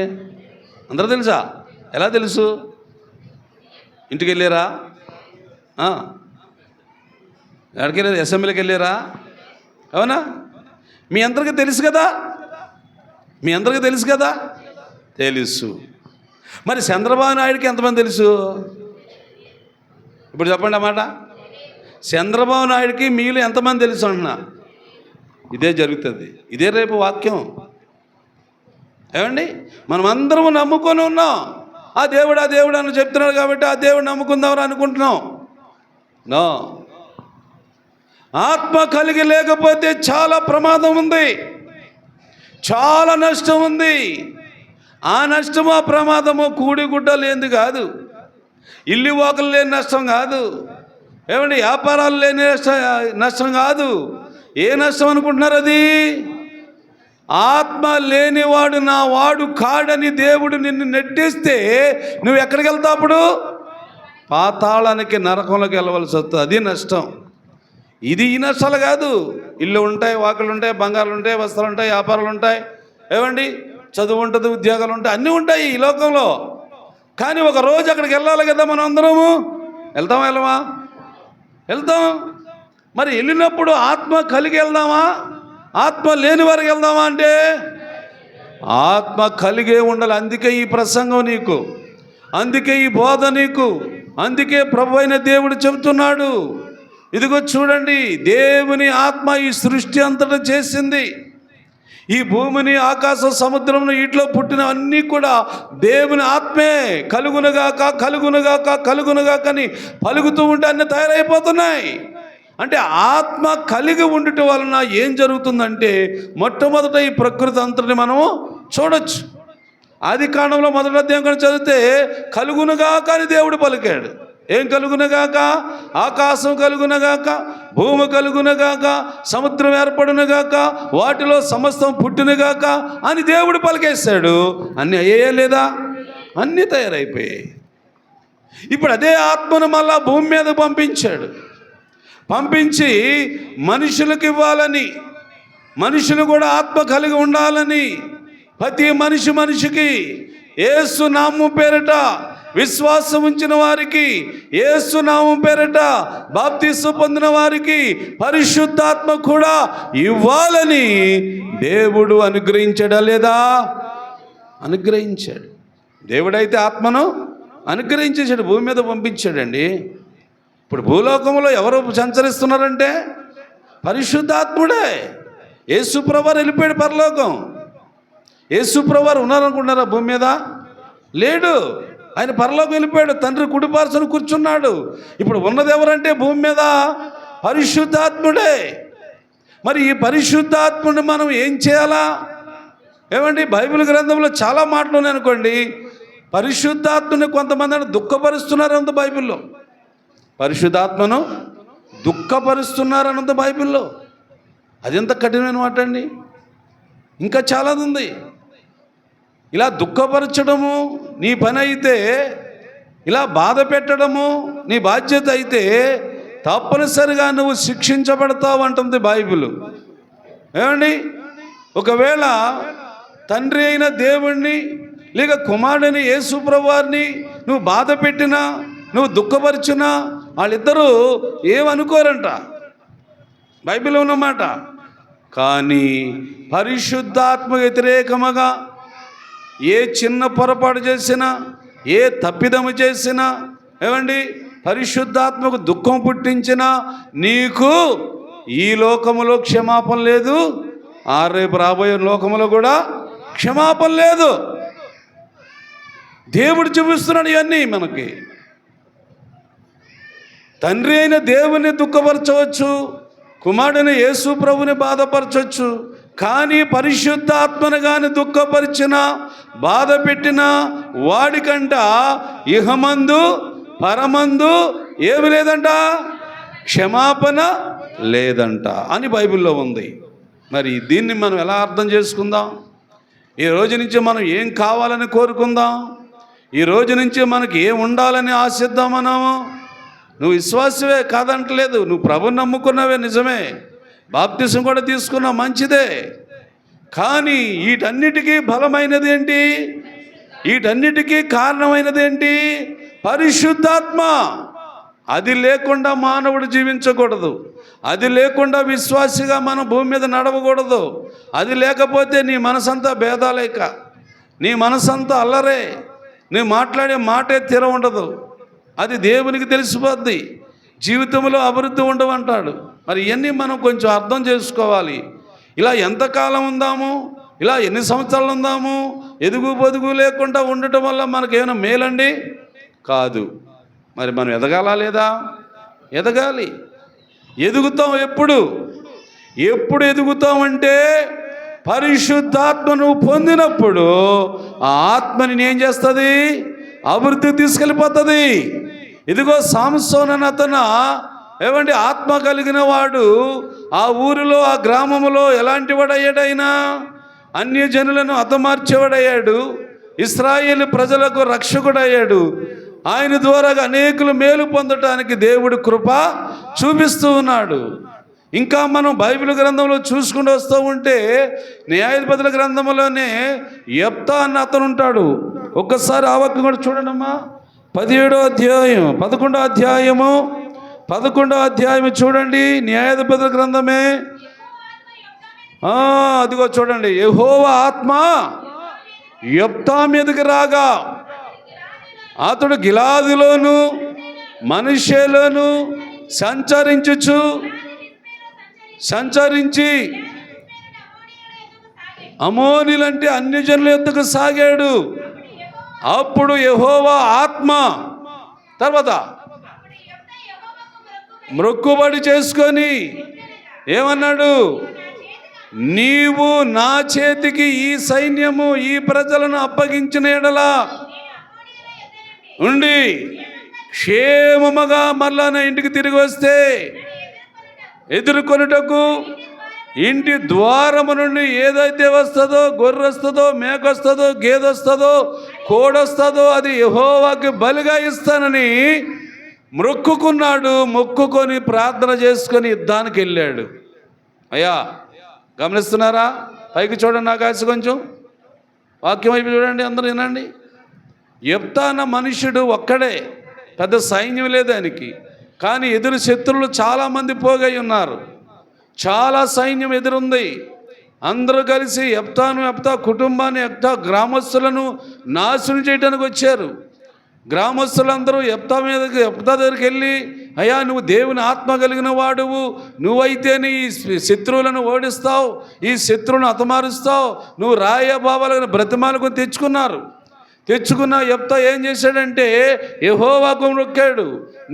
అందరూ తెలుసా? ఎలా తెలుసు? ఇంటికి వెళ్ళారా? ఎక్కడికి వెళ్ళారు? అసెంబ్లీకి వెళ్ళారా? అవునా? మీ అందరికీ తెలుసు కదా, మీ అందరికీ తెలుసు కదా, తెలుసు. మరి చంద్రబాబు నాయుడికి ఎంతమంది తెలుసు? ఇప్పుడు చెప్పండి అన్నమాట. చంద్రబాబు నాయుడికి మీలో ఎంతమంది తెలుసు అంటున్నా? ఇదే జరుగుతుంది, ఇదే రేపు వాక్యం. ఏమండి, మనం అందరం నమ్ముకొని ఉన్నాం. ఆ దేవుడు అని చెప్తున్నాడు కాబట్టి ఆ దేవుడు నమ్ముకుందామని అనుకుంటున్నాం. నో, ఆత్మ కలిగి లేకపోతే చాలా ప్రమాదం ఉంది, చాలా నష్టం ఉంది. ఆ నష్టము, ఆ ప్రమాదము కూడిగుడ్డ లేనిది కాదు, ఇల్లు వాకులు లేని నష్టం కాదు, ఏమండి వ్యాపారాలు లేని నష్టం కాదు. ఏ నష్టం అనుకుంటున్నారు? అది ఆత్మ లేనివాడు నా వాడు కాడని దేవుడు నిన్ను నెట్టేస్తే నువ్వు ఎక్కడికి వెళ్తావు? అప్పుడు పాతాళానికి, నరకంలోకి వెళ్ళవలసి వస్తుంది. అది నష్టం. ఇది ఈ నష్టాలు కాదు. ఇల్లు ఉంటాయి, వాకులు ఉంటాయి, బంగారాలు ఉంటాయి, వస్త్రాలు ఉంటాయి, వ్యాపారాలు ఉంటాయి, ఏమండి చదువు ఉంటుంది, ఉద్యోగాలు ఉంటాయి, అన్నీ ఉంటాయి ఈ లోకంలో. కానీ ఒక రోజు అక్కడికి వెళ్ళాలి కదా. మనం అందరము వెళ్ళమా? వెళ్తాం. మరి వెళ్ళినప్పుడు ఆత్మ కలిగి వెళ్దామా, ఆత్మ లేని వారికి వెళ్దామా అంటే ఆత్మ కలిగే ఉండాలి. అందుకే ఈ ప్రసంగం నీకు, అందుకే ఈ బోధ నీకు, అందుకే ప్రభు అయిన దేవుడు చెబుతున్నాడు. ఇదిగో చూడండి, దేవుని ఆత్మ ఈ సృష్టి అంతటా చేసింది. ఈ భూమిని, ఆకాశ సముద్రమును, వీటిలో పుట్టినవన్నీ కూడా దేవుని ఆత్మే. కలుగునుగాక కలుగునుగాక కలుగునుగాక అని పలుకుతూ ఉంటే అన్నీ తయారైపోతున్నాయి. అంటే ఆత్మ కలిగి ఉండటం వలన ఏం జరుగుతుందంటే, మొట్టమొదట ఈ ప్రకృతి అంతటిని మనము చూడొచ్చు. ఆది కాండంలో మొదటి అధ్యాయం కానీ చదివితే కలుగునుగాక అని దేవుడు పలికాడు. ఏం కలుగునగాక? ఆకాశం కలుగునగాక, భూమి కలుగునగాక, సముద్రం ఏర్పడునగాక, వాటిలో సమస్తం పుట్టినగాక అని దేవుడు పలికేశాడు. అన్నీ అయ్యే లేదా? అన్నీ తయారైపోయాయి. ఇప్పుడు అదే ఆత్మను మళ్ళా భూమి మీద పంపించాడు. పంపించి మనుషులకు ఇవ్వాలని, మనుషులు కూడా ఆత్మ కలిగి ఉండాలని, ప్రతి మనిషికి యేసు నామం పేరిట విశ్వాసం ఉంచిన వారికి, యేసు నామం పేరిట బాప్తిస్మం పొందిన వారికి పరిశుద్ధాత్మ కూడా ఇవ్వాలని దేవుడు అనుగ్రహించాడా లేదా? అనుగ్రహించాడు. దేవుడైతే ఆత్మను అనుగ్రహించేసాడు, భూమి మీద పంపించాడండి. ఇప్పుడు భూలోకంలో ఎవరు సంచరిస్తున్నారంటే పరిశుద్ధాత్ముడే. యేసుప్రభువారు వెళ్ళిపోయాడు పరలోకం. యేసుప్రభువారు ఉన్నారనుకుంటున్నారా భూమి మీద? లేడు. ఆయన పరలోకం వెళ్ళిపోయాడు, తండ్రి కుడిపార్శ్వన కూర్చున్నాడు. ఇప్పుడు ఉన్నది ఎవరంటే భూమి మీద పరిశుద్ధాత్ముడే. మరి ఈ పరిశుద్ధాత్ముడిని మనం ఏం చేయాలా? ఏమండి, బైబిల్ గ్రంథంలో చాలా మాటలు ఉన్నాయి అనుకోండి. పరిశుద్ధాత్మని కొంతమంది దుఃఖపరుస్తున్నారన్నది బైబిల్లో. పరిశుద్ధాత్మను దుఃఖపరుస్తున్నారన్నది బైబిల్లో. అది ఎంత కఠినమైన మాట అండి. ఇంకా చాలాది ఉంది. ఇలా దుఃఖపరచడము నీ పని అయితే, ఇలా బాధ పెట్టడము నీ బాధ్యత అయితే తప్పనిసరిగా నువ్వు శిక్షించబడతావు అంటుంది బైబిల్. ఏమండి, ఒకవేళ తండ్రి అయిన దేవుణ్ణి లేక కుమారుడైన యేసు ప్రభువారిని నువ్వు బాధ పెట్టినా, నువ్వు దుఃఖపరిచినా వాళ్ళిద్దరూ ఏమనుకోరంట, బైబిల్లో ఉన్నమాట. కానీ పరిశుద్ధాత్మ వ్యతిరేకముగా ఏ చిన్న పొరపాటు చేసినా, ఏ తప్పిదము చేసినా, ఏమండి పరిశుద్ధాత్మకు దుఃఖం పుట్టించినా నీకు ఈ లోకములో క్షమాపణ లేదు, రేపు రాబోయే లోకములో కూడా క్షమాపణ లేదు. దేవుడు చూపిస్తున్నాడు ఇవన్నీ మనకి. తండ్రి అయిన దేవుని దుఃఖపరచవచ్చు, కుమారుడైన యేసు ప్రభుని బాధపరచవచ్చు. కానీ పరిశుద్ధాత్మను కానీ దుఃఖపరిచిన, బాధ పెట్టిన వాడికంట ఇహమందు పరమందు ఏమి లేదంట, క్షమాపణ లేదంట అని బైబిల్లో ఉంది. మరి దీన్ని మనం ఎలా అర్థం చేసుకుందాం? ఈ రోజు నుంచి మనం ఏం కావాలని కోరుకుందాం? ఈ రోజు నుంచి మనకి ఏం ఉండాలని ఆశిద్దాం? మనము నువ్వు విశ్వాసవే కాదంటలేదు, నువ్వు ప్రభుని నమ్ముకున్నవే నిజమే, బాప్తిసం కూడా తీసుకున్నావు మంచిదే. కానీ వీటన్నిటికీ బలమైనది ఏంటి? వీటన్నిటికీ కారణమైనది ఏంటి? పరిశుద్ధాత్మ. అది లేకుండా మానవుడు జీవించకూడదు. అది లేకుండా విశ్వాసిగా మనం భూమి మీద నడవకూడదు. అది లేకపోతే నీ మనసంతా భేదాలేక, నీ మనసంతా అల్లరే, నీ మాట్లాడే మాటే తీర ఉండదు. అది దేవునికి తెలిసిపోద్ది. జీవితంలో అభివృద్ధి ఉండవంటాడు. మరి ఇవన్నీ మనం కొంచెం అర్థం చేసుకోవాలి. ఇలా ఎంతకాలం ఉందాము? ఇలా ఎన్ని సంవత్సరాలు ఉందాము? ఎదుగు బొదుగు లేకుండా ఉండటం వల్ల మనకేమైనా మేలండి? కాదు. మరి మనం ఎదగాలా లేదా? ఎదగాలి. ఎదుగుతాం ఎప్పుడు ఎదుగుతామంటే పరిశుద్ధాత్మను పొందినప్పుడు ఆ ఆత్మని ఏం చేస్తుంది? అభివృద్ధికి తీసుకెళ్ళిపోతుంది. ఇదిగో సాంసోను అనే అతను ఏమండి ఆత్మ కలిగిన వాడు ఆ ఊరిలో, ఆ గ్రామంలో ఎలాంటి వాడయ్యాడైనా? అన్యజనులను హతమార్చేవాడయ్యాడు. ఇశ్రాయేలు ప్రజలకు రక్షకుడయ్యాడు. ఆయన ద్వారా అనేకులు మేలు పొందటానికి దేవుడు కృప చూపిస్తూ ఉన్నాడు. ఇంకా మనం బైబిల్ గ్రంథంలో చూసుకుంటూ వస్తూ ఉంటే న్యాయాధిపతుల గ్రంథంలోనే యెఫ్తా అన్న అతను ఉంటాడు. ఒక్కసారి ఆ వాక్యం కూడా చూడండమ్మా. 17వ అధ్యాయం 11వ అధ్యాయం చూడండి. న్యాయాధిపతుల గ్రంథమే. అదిగో చూడండి. యెహోవా ఆత్మ యెఫ్తా మీదకి రాగా అతడు గిలాదులోను మనష్షేలోను సంచరించి అమోనీలంటే అన్యజనుల యొద్దకు సాగాడు. అప్పుడు యెహోవా ఆత్మ తర్వాత మ్రొక్కుబడి చేసుకొని ఏమన్నాడు? నీవు నా చేతికి ఈ సైన్యము, ఈ ప్రజలను అప్పగించిన ఎడలా ఉండి క్షేమముగా మళ్ళా నా ఇంటికి తిరిగి వస్తే ఎదుర్కొనుటకు ఇంటి ద్వారము నుండి ఏదైతే వస్తుందో, గొర్రె వస్తుందో, మేక వస్తుందో, గేదె వస్తుందో, కోడొస్తుందో అది యెహోవాకి బలిగా ఇస్తానని మొక్కుకున్నాడు. మొక్కుకొని ప్రార్థన చేసుకొని యుద్ధానికి వెళ్ళాడు. అయ్యా గమనిస్తున్నారా? పైకి చూడండి, నాకు ఆశ కొంచెం వాక్యం వైపు చూడండి, అందరూ వినండి. యెఫ్తా అన్న మనుష్యుడు ఒక్కడే, పెద్ద సైన్యం లేదు ఆయనకి. కానీ ఎదురు శత్రువులు చాలామంది పోగై ఉన్నారు. చాలా సైన్యం ఎదురుంది. అందరూ కలిసి యెఫ్తా కుటుంబాన్ని, యెఫ్తా గ్రామస్తులను నాశనం చేయడానికి వచ్చారు. గ్రామస్తులందరూ యెఫ్తా దగ్గరికి వెళ్ళి, అయ్యా నువ్వు దేవుని ఆత్మ కలిగిన వాడువు, నువ్వైతేనే ఈ శత్రువులను ఓడిస్తావు, ఈ శత్రువులను హతమారుస్తావు, నువ్వు రాయబాబాలను బ్రతిమాలకు తెచ్చుకున్న యెఫ్తా ఏం చేశాడంటే యెహోవాకు మొక్కాడు.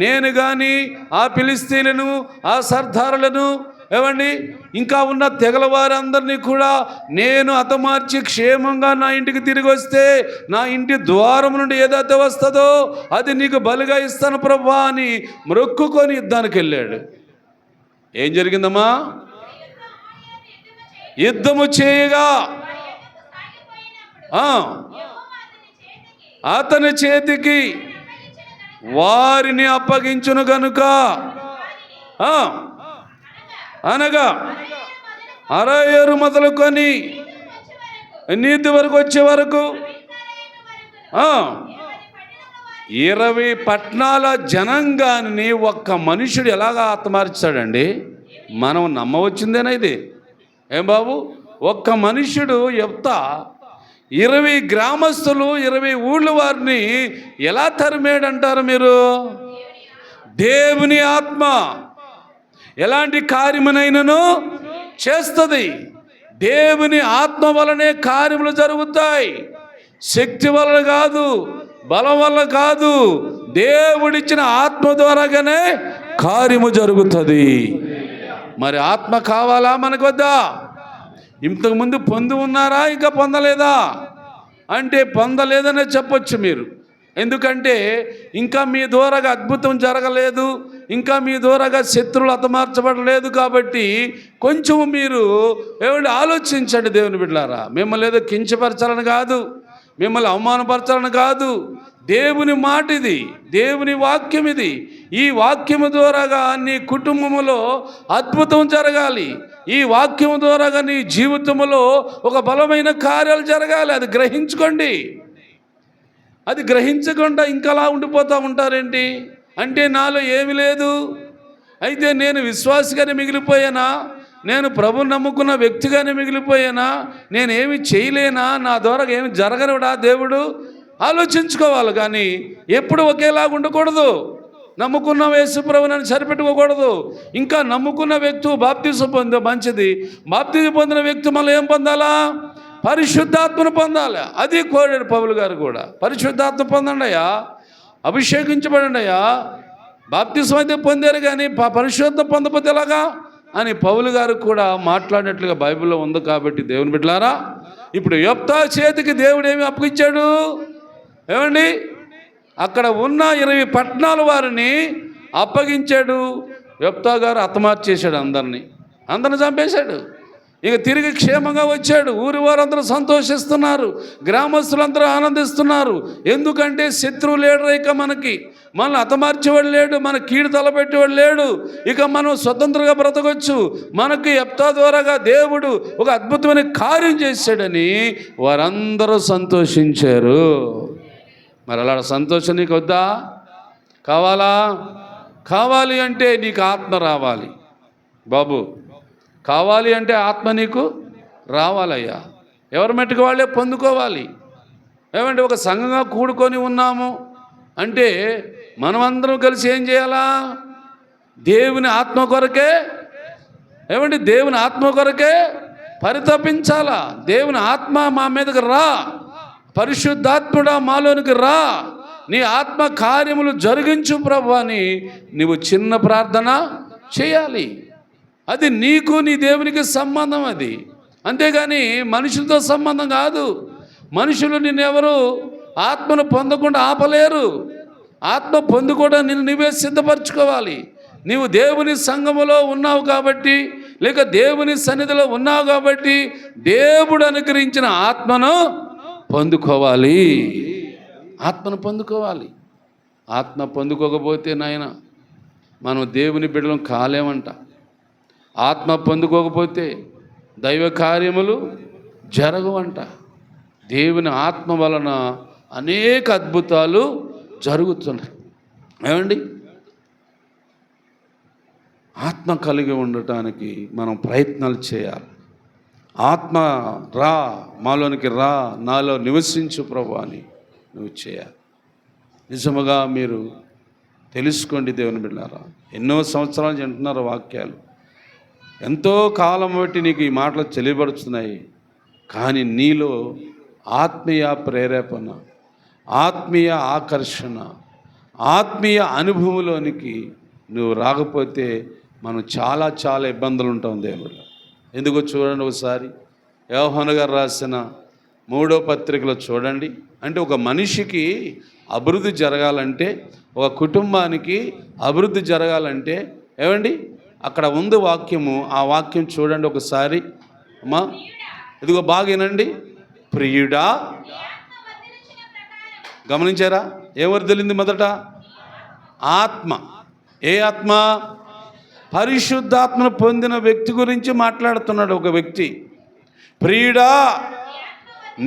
నేను కానీ ఆ ఫిలిష్తీయులను, ఆ సర్దారులను, ఏమండి ఇంకా ఉన్న తెగల వారందరినీ కూడా నేను హతమార్చి క్షేమంగా నా ఇంటికి తిరిగి వస్తే నా ఇంటి ద్వారం నుండి ఏదైతే వస్తుందో అది నీకు బలిగా ఇస్తాను ప్రభువా అని మొక్కుకొని యుద్ధానికి వెళ్ళాడు. ఏం జరిగిందమ్మా? యుద్ధము చేయగా అతని చేతికి వారిని అప్పగించును గనుక అనగా అరయేరు మొదలుకొని నీతి వరకు వచ్చే వరకు 20 పట్టణాల జనాంగాన్ని ఒక్క మనుషుడు ఎలాగా హతమార్చాడండి? మనం నమ్మవచ్చిందేనా ఇది? ఏం బాబు, ఒక్క మనుషుడు యెఫ్తా 20 గ్రామస్తులు, 20 ఊళ్ళ వారిని ఎలా తరిమేడంటారు మీరు? దేవుని ఆత్మ ఎలాంటి కార్యమునైనను చేస్తుంది. దేవుని ఆత్మ వలనే కార్యములు జరుగుతాయి, శక్తి వలన కాదు, బలం వల్ల కాదు, దేవుడిచ్చిన ఆత్మ ద్వారాగానే కార్యము జరుగుతుంది. మరి ఆత్మ కావాలా మనకు వద్దా? ఇంతకుముందు పొంది ఉన్నారా, ఇంకా పొందలేదా అంటే పొందలేదనే చెప్పొచ్చు మీరు. ఎందుకంటే ఇంకా మీ ద్వారాగా అద్భుతం జరగలేదు, ఇంకా మీ ద్వారాగా శత్రువులు హతమార్చబడలేదు. కాబట్టి కొంచెం మీరు ఆలోచించండి దేవుని బిడ్డలారా. మిమ్మల్ని ఏదో కించపరచాలని కాదు, మిమ్మల్ని అవమానపరచాలని కాదు. దేవుని మాట ఇది, దేవుని వాక్యం ఇది. ఈ వాక్యము ద్వారాగా నీ కుటుంబములో అద్భుతం జరగాలి. ఈ వాక్యము ద్వారాగా నీ జీవితంలో ఒక బలమైన కార్యాలు జరగాలి. అది గ్రహించుకోండి. అది గ్రహించకుండా ఇంకలా ఉండిపోతూ ఉంటారేంటి అంటే, నాలో ఏమి లేదు, అయితే నేను విశ్వాసిగానే మిగిలిపోయానా, నేను ప్రభుని నమ్ముకున్న వ్యక్తిగానే మిగిలిపోయానా, నేనేమి చేయలేనా, నా ద్వారా ఏమి జరగనుడా దేవుడు? ఆలోచించుకోవాలి. కానీ ఎప్పుడు ఒకేలాగా ఉండకూడదు. నమ్ముకున్న యేసు ప్రభువుని సరిపెట్టుకోకూడదు. ఇంకా నమ్ముకున్న వ్యక్తి బాప్తిసం పొందే మంచిది. బాప్తిసం పొందిన వ్యక్తి మళ్ళీ ఏం పొందాలా? పరిశుద్ధాత్మను పొందాలి. అది కోరాడు పౌలు గారు కూడా. పరిశుద్ధాత్మ పొందండి అయ్యా, అభిషేకించబడండి అయ్యా. బాప్తిసం అయితే పొందారు కానీ పరిశుద్ధం పొందకపోతే ఎలాగా అని పౌలు గారు కూడా మాట్లాడినట్లుగా బైబిల్లో ఉంది. కాబట్టి దేవుని బిడ్డలారా, ఇప్పుడు యొప్తా చేతికి దేవుడు ఏమి అప్పగించాడు? ఏమండి, అక్కడ ఉన్న 20 పట్టణాల వారిని అప్పగించాడు. యొప్తా గారు హతమార్చేశాడు, అందరిని చంపేశాడు. ఇక తిరిగి క్షేమంగా వచ్చాడు. ఊరి వారందరూ సంతోషిస్తున్నారు, గ్రామస్తులందరూ ఆనందిస్తున్నారు. ఎందుకంటే శత్రువు లేడు, ఇక మనల్ని హతమార్చేవాడు లేడు, మన కీడు తలపెట్టేవాడు లేడు. ఇక మనం స్వతంత్రంగా బ్రతకొచ్చు. మనకి యొప్తా ద్వారాగా దేవుడు ఒక అద్భుతమైన కార్యం చేశాడని వారందరూ సంతోషించారు. మరి అలా సంతోషం నీకు వద్దా? కావాలా? కావాలి అంటే నీకు ఆత్మ రావాలి బాబు. కావాలి అంటే ఆత్మ నీకు రావాలయ్యా. ఎవరి మట్టుకు వాళ్ళే పొందుకోవాలి. ఏమంటే ఒక సంఘంగా కూడుకొని ఉన్నాము అంటే మనమందరం కలిసి ఏం చేయాలా? దేవుని ఆత్మ కొరకే, దేవుని ఆత్మ కొరకే పరితపించాలా. దేవుని ఆత్మ మా మీదకి రా, పరిశుద్ధాత్ముడా మాలోనికి రా, నీ ఆత్మ కార్యములు జరిగించు ప్రభు అని నీవు చిన్న ప్రార్థన చేయాలి. అది నీకు నీ దేవునికి సంబంధం. అది అంతేగాని మనుషులతో సంబంధం కాదు. మనుషులు నిన్నెవరు ఆత్మను పొందకుండా ఆపలేరు. ఆత్మ పొందుకోవడం నువ్వే సిద్ధపరచుకోవాలి. నీవు దేవుని సంఘములో ఉన్నావు కాబట్టి, లేక దేవుని సన్నిధిలో ఉన్నావు కాబట్టి దేవుడు అనుగ్రహించిన ఆత్మను పొందుకోవాలి. ఆత్మను పొందుకోవాలి. ఆత్మ పొందుకోకపోతే నాయన మనం దేవుని బిడ్డలం కాలేమంట. ఆత్మ పొందుకోకపోతే దైవ కార్యములు జరగవంట. దేవుని ఆత్మ వలన అనేక అద్భుతాలు జరుగుతున్నాయి. ఏమండి, ఆత్మ కలిగి ఉండటానికి మనం ప్రయత్నాలు చేయాలి. ఆత్మ రా, మాలోనికి రా, నాలో నివసించు ప్రభు అని నువ్వు చేయాలి. నిజముగా మీరు తెలుసుకోండి దేవుని బిడ్డలారా. ఎన్నో సంవత్సరాలు వింటున్నారు వాక్యాలు, ఎంతో కాలం బట్టి నీకు ఈ మాటలు తెలియబడుతున్నాయి. కానీ నీలో ఆత్మీయ ప్రేరేపణ, ఆత్మీయ ఆకర్షణ, ఆత్మీయ అనుభవంలోనికి నువ్వు రాకపోతే మనం చాలా చాలా ఇబ్బందులు ఉంటాం దేవుడు. ఎందుకో చూడండి, ఒకసారి యోహాను గారు రాసిన 3వ పత్రికలో చూడండి. అంటే ఒక మనిషికి అభివృద్ధి జరగాలంటే, ఒక కుటుంబానికి అభివృద్ధి జరగాలంటే అక్కడ ఉంది వాక్యము. ఆ వాక్యం చూడండి ఒకసారి అమ్మా. ఇదిగో బాగా వినండి. ప్రియుడా, గమనించారా? ఏం వర్ధిల్లింది మొదట? ఆత్మ. ఏ ఆత్మ? పరిశుద్ధాత్మను పొందిన వ్యక్తి గురించి మాట్లాడుతున్నాడు ఒక వ్యక్తి. ప్రియుడా,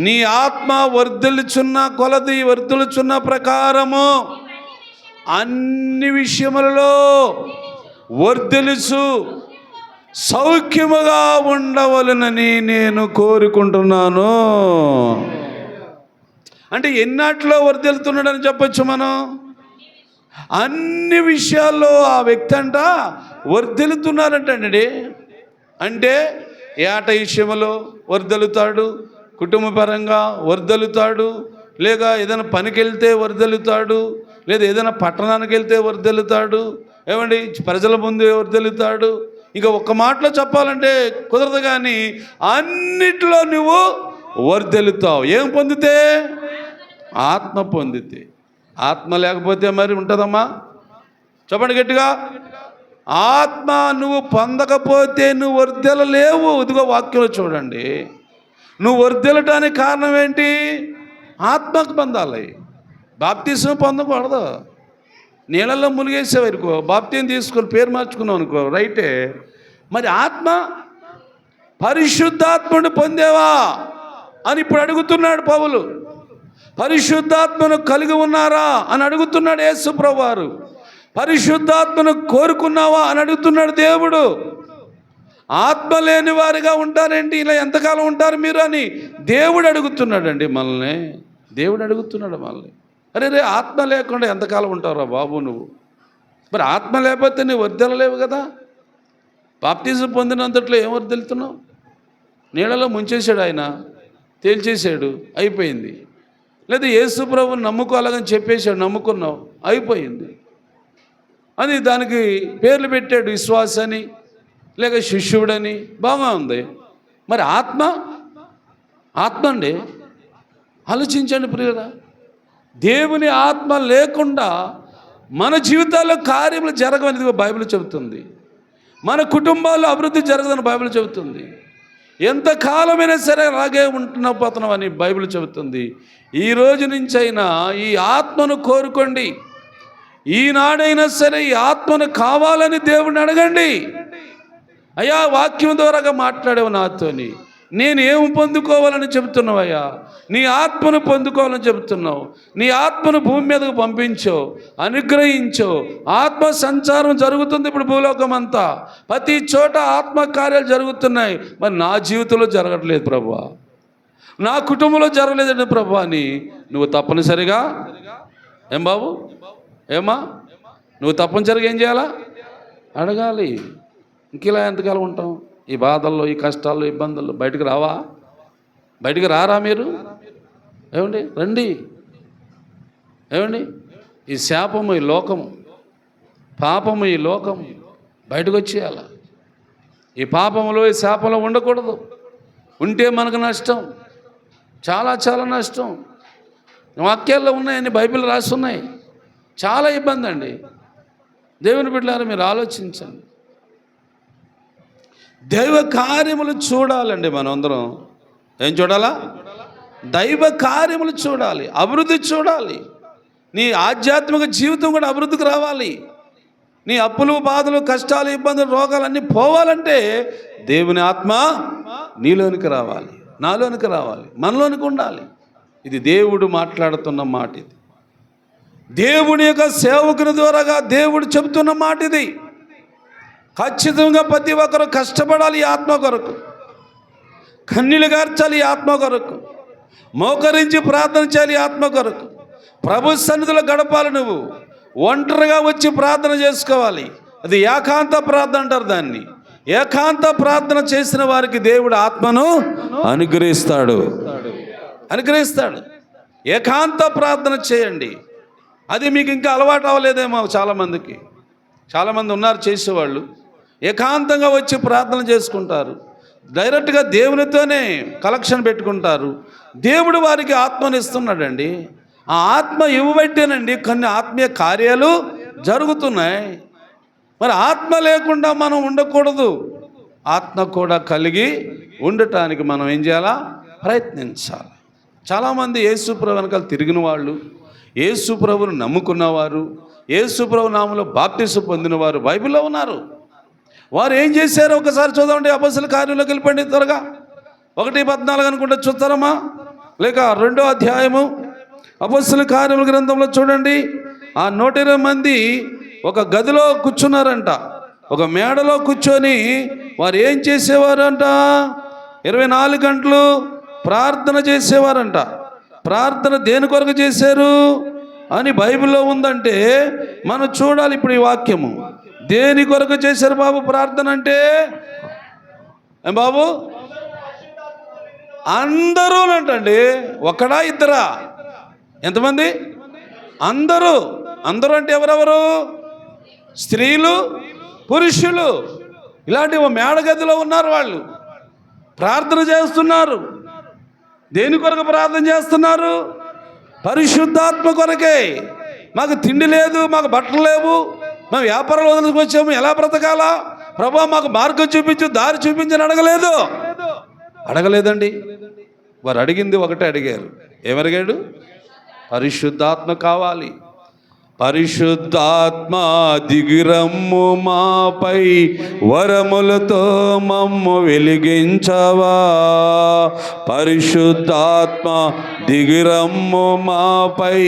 నీ ఆత్మ వర్ధిల్లుచున్న కొలది, వర్ధిల్లుచున్న ప్రకారము అన్ని విషయములలో వర్ధిల్లుచు సౌఖ్యముగా ఉండవలనని నేను కోరుకుంటున్నాను. అంటే ఎన్నాటిలో వర్ధిల్లుతున్నాడని చెప్పొచ్చు మనం? అన్ని విషయాల్లో ఆ వ్యక్తి అంట వర్ధిల్లుతున్నారంటండి. అంటే ఏట విషయంలో వర్ధిల్లుతాడు, కుటుంబపరంగా వర్ధిల్లుతాడు, లేక ఏదైనా పనికి వెళ్తే వర్ధిల్లుతాడు, లేదా ఏదైనా పట్టణానికి వెళ్తే వర్ధిల్లుతాడు, ఏమండి ప్రజల ముందు వర్ధిల్లుతాడు. ఇంకా ఒక్క మాటలో చెప్పాలంటే కుదరదు, కానీ అన్నిట్లో నువ్వు వర్ధిల్లుతావు. ఏం పొందితే? ఆత్మ పొందితే. ఆత్మ లేకపోతే మరి ఉంటుందమ్మా? చెప్పండి గట్టిగా. ఆత్మ నువ్వు పొందకపోతే నువ్వు వర్ధిల్లలేవు. ఇదిగో వాక్యంలో చూడండి, నువ్వు వర్ధిల్లటానికి కారణం ఏంటి? ఆత్మకు పొందాలి. బాప్తిసం పొందకూడదు. నీళ్ళల్లో మునిగేసావు అనుకో, బాప్తిసం తీసుకొని పేరు మార్చుకున్నావు అనుకో, రైటే. మరి ఆత్మ, పరిశుద్ధాత్మను పొందేవా అని ఇప్పుడు అడుగుతున్నాడు పౌలు. పరిశుద్ధాత్మను కలిగి ఉన్నారా అని అడుగుతున్నాడు యేసు ప్రభువారు. పరిశుద్ధాత్మను కోరుకున్నావా అని అడుగుతున్నాడు దేవుడు. ఆత్మ లేని వారిగా ఉంటారేంటి, ఇలా ఎంతకాలం ఉంటారు మీరు అని దేవుడు అడుగుతున్నాడండి మనల్ని. దేవుడు అడుగుతున్నాడు మనల్ని. అరే ఆత్మ లేకుండా ఎంతకాలం ఉంటావురా బాబు నువ్వు? మరి ఆత్మ లేకపోతే నువ్వు వర్ధిల్లలేవు కదా. బాప్తిజం పొందినంతట్లో ఏం వర్ధిల్లుతున్నావు? నీళ్ళలో ముంచేశాడు ఆయన, తేల్చేశాడు, అయిపోయింది. లేదా యేసు ప్రభువుని నమ్ముకోవాలని చెప్పేశాడు, నమ్ముకున్నావు, అయిపోయింది. అని దానికి పేర్లు పెట్టాడు, విశ్వాసని లేక శిష్యుడని, బాగా ఉంది. మరి ఆత్మ అండి, ఆలోచించండి ప్రియురా. దేవుని ఆత్మ లేకుండా మన జీవితాల్లో కార్యములు జరగవని బైబిల్ చెబుతుంది. మన కుటుంబాల్లో అభివృద్ధి జరగదని బైబిల్ చెబుతుంది. ఎంతకాలమైనా సరే అలాగే పోతున్నాం అని బైబిల్ చెబుతుంది. ఈ రోజు నుంచి అయినా ఈ ఆత్మను కోరుకోండి. ఈనాడైనా సరే ఈ ఆత్మను కావాలని దేవుడిని అడగండి. అయ్యా, వాక్యం ద్వారాగా మాట్లాడేవు నాతోని, నేను ఏం పొందుకోవాలని చెబుతున్నావయ్యా? నీ ఆత్మను పొందుకోవాలని చెబుతున్నావు. నీ ఆత్మను భూమి మీదకు పంపించో, అనుగ్రహించో. ఆత్మ సంచారం జరుగుతుంది ఇప్పుడు భూలోకం అంతా, ప్రతి చోట ఆత్మ కార్యాలు జరుగుతున్నాయి. మరి నా జీవితంలో జరగట్లేదు ప్రభువా, నా కుటుంబంలో జరగలేదండి ప్రభువా అని నువ్వు తప్పనిసరిగా, ఏం బాబు, ఏమా, నువ్వు తప్పనిసరిగా ఏం చేయాలా? అడగాలి. ఇంకెలా ఎంతకాలం ఉంటాం ఈ బాధల్లో, ఈ కష్టాల్లో, ఇబ్బందుల్లో? బయటకు రావా? బయటకు రారా మీరు? ఏమండి, రండి. ఏమండి, ఈ శాపము, ఈ లోకము, పాపము, ఈ లోకము బయటకు వచ్చేయాల. ఈ పాపములో, ఈ శాపంలో ఉండకూడదు. ఉంటే మనకు నష్టం, చాలా చాలా నష్టం. వాక్యాల్లో ఉన్నాయని బైబిల్ రాసి ఉన్నాయి. చాలా ఇబ్బంది అండి. దేవుని బిడ్డలారా, మీరు ఆలోచించండి. దైవ కార్యములు చూడాలండి. మనం అందరం ఏం చూడాలా? దైవ కార్యములు చూడాలి, అభివృద్ధి చూడాలి. నీ ఆధ్యాత్మిక జీవితం కూడా అభివృద్ధికి రావాలి. నీ అప్పులు, బాధలు, కష్టాలు, ఇబ్బందులు, రోగాలన్నీ పోవాలంటే దేవుని ఆత్మ నీలోనికి రావాలి, నాలోనికి రావాలి, మనలోనికి ఉండాలి. ఇది దేవుడు మాట్లాడుతున్న మాట. ఇది దేవుని యొక్క సేవకుని ద్వారాగా దేవుడు చెబుతున్న మాట. ఇది ఖచ్చితంగా ప్రతి ఒక్కరు కష్టపడాలి ఈ ఆత్మ కొరకు, కన్నీళ్ళు గార్చాలి ఈ ఆత్మ కొరకు, మోకరించి ప్రార్థన చేయాలి ఈ ఆత్మ కొరకు. ప్రభు సన్నిధిలో గడపాలి. నువ్వు ఒంటరిగా వచ్చి ప్రార్థన చేసుకోవాలి. అది ఏకాంత ప్రార్థన అంటారు దాన్ని. ఏకాంత ప్రార్థన చేసిన వారికి దేవుడు ఆత్మను అనుగ్రహిస్తాడు. ఏకాంత ప్రార్థన చేయండి. అది మీకు ఇంకా అలవాటు అవ్వలేదేమో చాలామందికి. చాలామంది ఉన్నారు చేసేవాళ్ళు, ఏకాంతంగా వచ్చి ప్రార్థన చేసుకుంటారు, డైరెక్ట్గా దేవునితోనే కలెక్షన్ పెట్టుకుంటారు. దేవుడు వారికి ఆత్మను ఇస్తున్నాడండి. ఆ ఆత్మ ఇవ్వబట్టేనండి కొన్ని ఆత్మీయ కార్యాలు జరుగుతున్నాయి. మరి ఆత్మ లేకుండా మనం ఉండకూడదు. ఆత్మ కూడా కలిగి ఉండటానికి మనం ఏం చేయాలా? ప్రయత్నించాలి. చాలామంది యేసు ప్రభు వెనకాల తిరిగిన వాళ్ళు, యేసు ప్రభువును నమ్ముకున్నవారు, యేసు ప్రభు నామములో బాప్తిసం పొందినవారు బైబిల్లో ఉన్నారు. వారు ఏం చేశారో ఒకసారి చూద్దామండి. అపొస్తలుల కార్యంలోకి వెళ్ళిపోండి త్వరగా. 1:14 అనుకుంటే చూస్తారమ్మా, లేక 2వ అధ్యాయము అపొస్తలుల కార్యముల గ్రంథంలో చూడండి. ఆ 120 మంది ఒక గదిలో కూర్చున్నారంట, ఒక మేడలో కూర్చొని వారు ఏం చేసేవారంట? 24 గంటలు ప్రార్థన చేసేవారంట. ప్రార్థన దేని కొరకు చేశారు అని బైబిల్లో ఉందంటే మనం చూడాలి. ఇప్పుడు ఈ వాక్యము దేని కొరకు చేశారు బాబు ప్రార్థన అంటే? బాబు అందరూ అంటండి, ఒకడా ఇద్దరా? ఎంతమంది? అందరూ. అందరూ అంటే ఎవరెవరు? స్త్రీలు, పురుషులు. ఇలాంటి మేడగదిలో ఉన్నారు. వాళ్ళు ప్రార్థన చేస్తున్నారు. దేని కొరకు ప్రార్థన చేస్తున్నారు? పరిశుద్ధాత్మ కొరకే. మాకు తిండి లేదు, మాకు బట్టలు లేవు, మేము వ్యాపారాలు వదిలికొచ్చాము, ఎలా బ్రతకాలా ప్రభా, మాకు మార్గం చూపించు, దారి చూపించని అడగలేదండి. వారు అడిగింది ఒకటే అడిగారు. ఏమడిగాడు? పరిశుద్ధాత్మ కావాలి. పరిశుద్ధాత్మ దిగిరమ్ము మాపై, వరములతో మమ్ము వెలిగించవా. పరిశుద్ధాత్మ దిగిరమ్ము మాపై,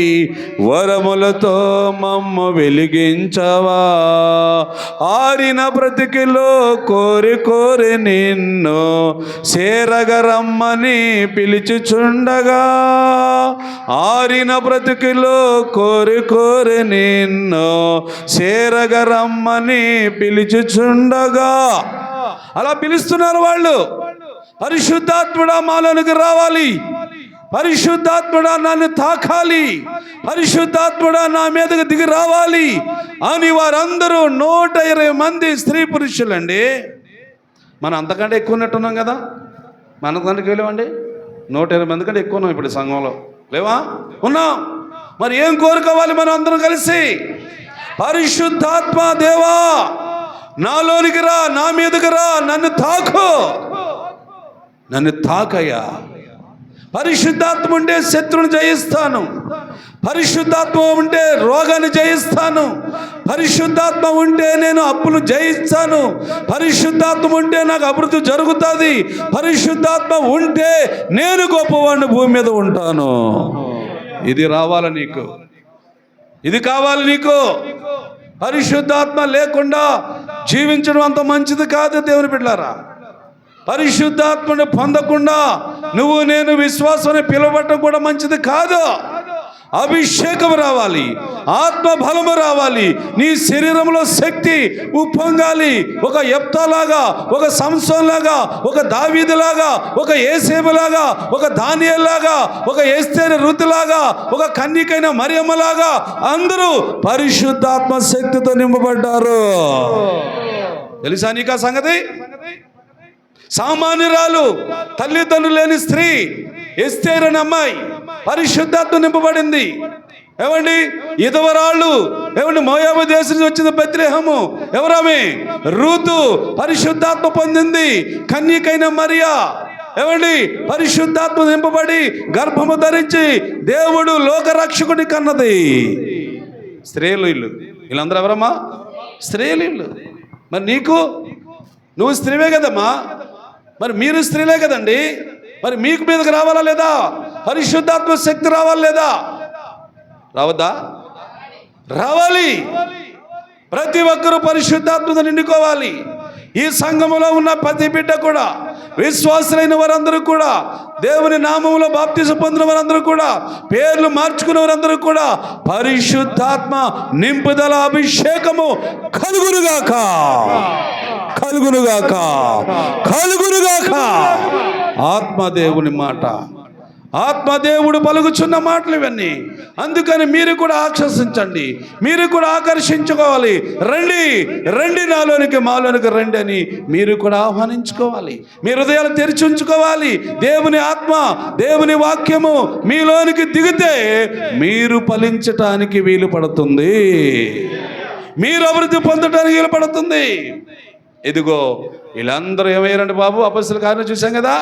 వరములతో మమ్ము వెలిగించవా. ఆరిన బ్రతికిలో కోరి కోరి నిన్ను చేరగరమ్మని పిలుచుచుండగా, ఆరిన బ్రతికిలో కోరి కోరి నిన్ను చేరగరమ్మని పిలుచుచుండగా. అలా పిలుస్తున్నారు వాళ్ళు. పరిశుద్ధాత్ముడా మాలోనికి రావాలి, పరిశుద్ధాత్ముడా నన్ను తాకాలి, పరిశుద్ధాత్ముడా నా మీదకి దిగి రావాలి అని వారందరూ 120 మంది స్త్రీ పురుషులండి. మనం అంతకంటే ఎక్కువ ఉన్నట్టున్నాం కదా. మన దానికి వెళ్ళామండి 120 మంది కంటే ఎక్కువ ఉన్నాం ఇప్పుడు సంఘంలో, లేవా? ఉన్నాం. మరి ఏం కోరుకోవాలి మనం అందరం కలిసి? పరిశుద్ధాత్మ దేవా నాలోనికి రా, నా మీదకి రా, నన్ను తాకు, నన్ను తాకయ్యా. పరిశుద్ధాత్మ ఉంటే శత్రువుని జయిస్తాను, పరిశుద్ధాత్మ ఉంటే రోగాన్ని జయిస్తాను, పరిశుద్ధాత్మ ఉంటే నేను అప్పులు జయిస్తాను, పరిశుద్ధాత్మ ఉంటే నాకు అభివృద్ధి జరుగుతుంది, పరిశుద్ధాత్మ ఉంటే నేను గొప్పవాడిని భూమి మీద ఉంటాను. ఇది రావాలి నీకు, ఇది కావాలి నీకు. పరిశుద్ధాత్మ లేకుండా జీవించడం అంత మంచిది కాదు దేవుని బిడ్డలారా. పరిశుద్ధాత్మను పొందకుండా నువ్వు నేను విశ్వాసాన్ని పిలవటం కూడా మంచిది కాదు. అభిషేకం రావాలి, ఆత్మ బలము రావాలి, నీ శరీరంలో శక్తి ఉప్పొంగాలి. ఒక యెఫ్తాలాగా, ఒక సంసోన్లాగా, ఒక దావీదులాగా, ఒక యేసేపులాగా, ఒక దానియేలులాగా, ఒక ఎస్తేరు రుతులాగా, ఒక కన్యకైన మరియమ్మలాగా అందరూ పరిశుద్ధాత్మ శక్తితో నింపబడ్డారు. తెలుసా నీకా సంగతి? సామాన్యురాలు, తల్లిదండ్రులు లేని స్త్రీ ఎస్తేరు అనే అమ్మాయి పరిశుద్ధాత్మ నింపబడింది. ఏమండి? ఇదవరాళ్ళు, ఏమండి? మోయాబు దేశం నుంచి వచ్చింది బెత్లెహేము. ఎవరామె? రూతు పరిశుద్ధాత్మ పొందింది. కన్యకైన మరియా, ఏమండి? పరిశుద్ధాత్మ నింపబడి గర్భము ధరించి దేవుడు లోకరక్షకుడి కన్నది. స్త్రీలు వీళ్ళందరూ ఎవరమ్మా? స్త్రీలు. మరి నీకు, నువ్వు స్త్రీవే కదమ్మా, మరి మీరు స్త్రీలే కదండి. మరి మీకు మీదకి రావాలా లేదా? పరిశుద్ధాత్మ శక్తి రావాలా లేదా? రావద్దా? రావాలి. ప్రతి ఒక్కరూ పరిశుద్ధాత్మతో నిండుకోవాలి. ఈ సంఘములో ఉన్న ప్రతి బిడ్డ కూడా, విశ్వాసులైన వారందరూ కూడా, దేవుని నామములో బాప్తిసం పొందిన వారందరూ కూడా, పేర్లు మార్చుకున్న వారందరూ కూడా పరిశుద్ధాత్మ నింపుదల అభిషేకము కలుగునుగాక, కలుగునుగాక, కలుగునుగాక. ఆత్మదేవుని మాట, ఆత్మదేవుడు పలుకుచున్న మాటలు ఇవన్నీ. అందుకని మీరు కూడా ఆకర్షించండి, మీరు కూడా ఆకర్షించుకోవాలి. రండి రండి నాలోనికి, మాలోనికి రండి అని మీరు కూడా ఆహ్వానించుకోవాలి. మీ హృదయాలు తెరిచి ఉంచుకోవాలి. దేవుని ఆత్మ, దేవుని వాక్యము మీలోనికి దిగితే మీరు ఫలించటానికి వీలు పడుతుంది, మీరు అభివృద్ధి పొందటానికి వీలు పడుతుంది. ఇదిగో వీళ్ళందరూ ఏమయ్యారంటే బాబు, అపొస్తలుల కార్యం చూసాం కదా,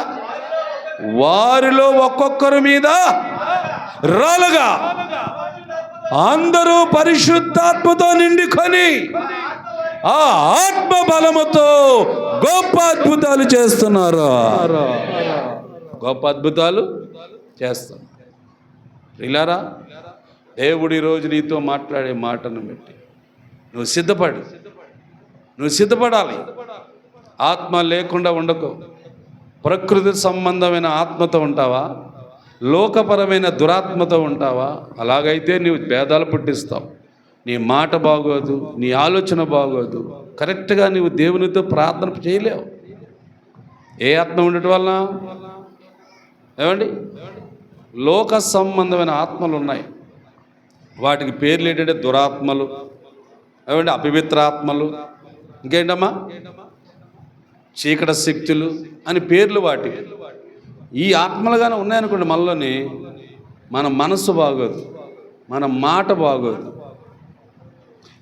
వారిలో ఒక్కొక్కరి మీద రాలుగా అందరూ పరిశుద్ధాత్మతో నిండుకొని ఆ ఆత్మ బలముతో గొప్ప అద్భుతాలు చేస్తున్నారు, గొప్ప అద్భుతాలు చేస్తున్నారు. ఇలారా దేవుడు ఈరోజు నీతో మాట్లాడే మాటను బట్టి నువ్వు సిద్ధపడు, నువ్వు సిద్ధపడాలి. ఆత్మ లేకుండా ఉండకు. ప్రకృతి సంబంధమైన ఆత్మతో ఉంటావా? లోకపరమైన దురాత్మతో ఉంటావా? అలాగైతే నీవు భేదాలు పుట్టిస్తావు. నీ మాట బాగోదు, నీ ఆలోచన బాగోదు, కరెక్ట్గా నీవు దేవునితో ప్రార్థన చేయలేవు. ఏ ఆత్మ ఉండటం వలన? ఏమండి? లోక సంబంధమైన ఆత్మలు ఉన్నాయి. వాటికి పేర్లు ఏంటంటే దురాత్మలు, ఏమంటే అపవిత్రాత్మలు, ఇంకేంటమ్మా చీకటి శక్తులు అని పేర్లు వాటికి. ఈ ఆత్మలుగానే ఉన్నాయనుకోండి, మనలోని మన మనసు బాగోదు, మన మాట బాగోదు,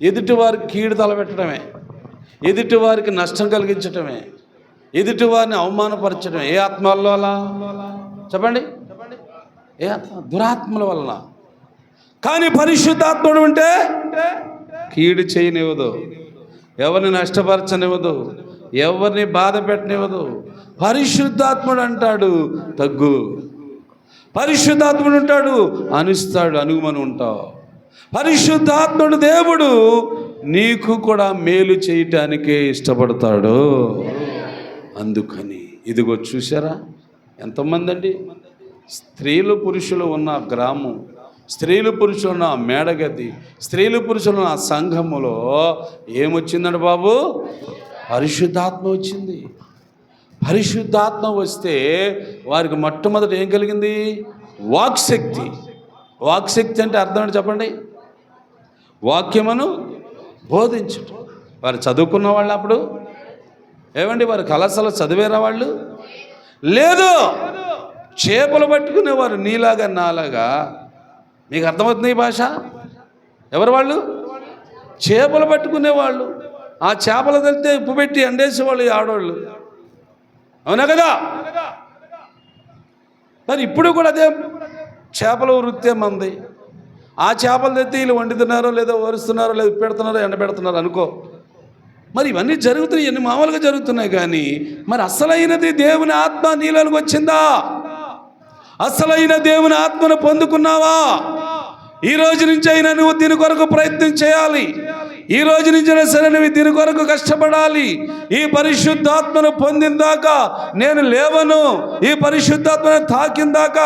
ఎదుటివారికి కీడు తలపెట్టడమే, ఎదుటివారికి నష్టం కలిగించడమే, ఎదుటివారిని అవమానపరచడమే. ఏ ఆత్మ వల్ల అలా చెప్పండి? ఏ ఆత్మ? దురాత్మల వల్ల. కానీ పరిశుద్ధాత్ముడు ఉంటే కీడు చేయనివ్వదు, ఎవరిని నష్టపరచనివ్వదు, ఎవరిని బాధ పెట్టనివ్వదు. పరిశుద్ధాత్ముడు అంటాడు తగ్గు, పరిశుద్ధాత్ముడు ఉంటాడు అనుస్తాడు, అనుగుమని ఉంటావు. పరిశుద్ధాత్ముడు దేవుడు నీకు కూడా మేలు చేయటానికే ఇష్టపడతాడు. అందుకని ఇదిగో చూసారా ఎంతమంది అండి, స్త్రీలు పురుషులు ఉన్న గ్రామం, స్త్రీలు పురుషులు ఉన్న మేడగది, స్త్రీలు పురుషులు ఉన్న సంఘములో ఏమొచ్చిందండి బాబు? పరిశుద్ధాత్మ వచ్చింది. పరిశుద్ధాత్మ వస్తే వారికి మొట్టమొదటి ఏం కలిగింది? వాక్శక్తి. వాక్శక్తి అంటే అర్థం ఏంటి చెప్పండి? వాక్యమును బోధించటం. వారు చదువుకున్న వాళ్ళు అప్పుడు ఏమండి, వారు కళాశాల చదివేరా వాళ్ళు? లేదు, చేపలు పట్టుకునేవారు నీలాగా నాలాగా. మీకు అర్థమవుతుంది ఈ భాష? ఎవరు వాళ్ళు? చేపలు పట్టుకునేవాళ్ళు. ఆ చేపలు తెలితే ఉప్పు పెట్టి అండేసేవాళ్ళు ఈ ఆడవాళ్ళు, అవునా కదా? మరి ఇప్పుడు కూడా అదే చేపల వృత్తే మంది. ఆ చేపలు తెత్తి వీళ్ళు వండుతున్నారో లేదో, ఓరుస్తున్నారో లేదో, పెడుతున్నారో ఎండబెడుతున్నారో అనుకో. మరి ఇవన్నీ జరుగుతున్నాయి, ఇవన్నీ మామూలుగా జరుగుతున్నాయి. కానీ మరి అసలైనది దేవుని ఆత్మ నీలోనికి వచ్చిందా? అసలైన దేవుని ఆత్మను పొందుకున్నావా? ఈ రోజు నుంచి అయినా నువ్వు దీని కొరకు ప్రయత్నం చేయాలి. ఈ రోజు నుంచి సరే నువ్వు దీని కొరకు కష్టపడాలి. ఈ పరిశుద్ధాత్మను పొందిందాక నేను లేవను, ఈ పరిశుద్ధాత్మను తాకిందాక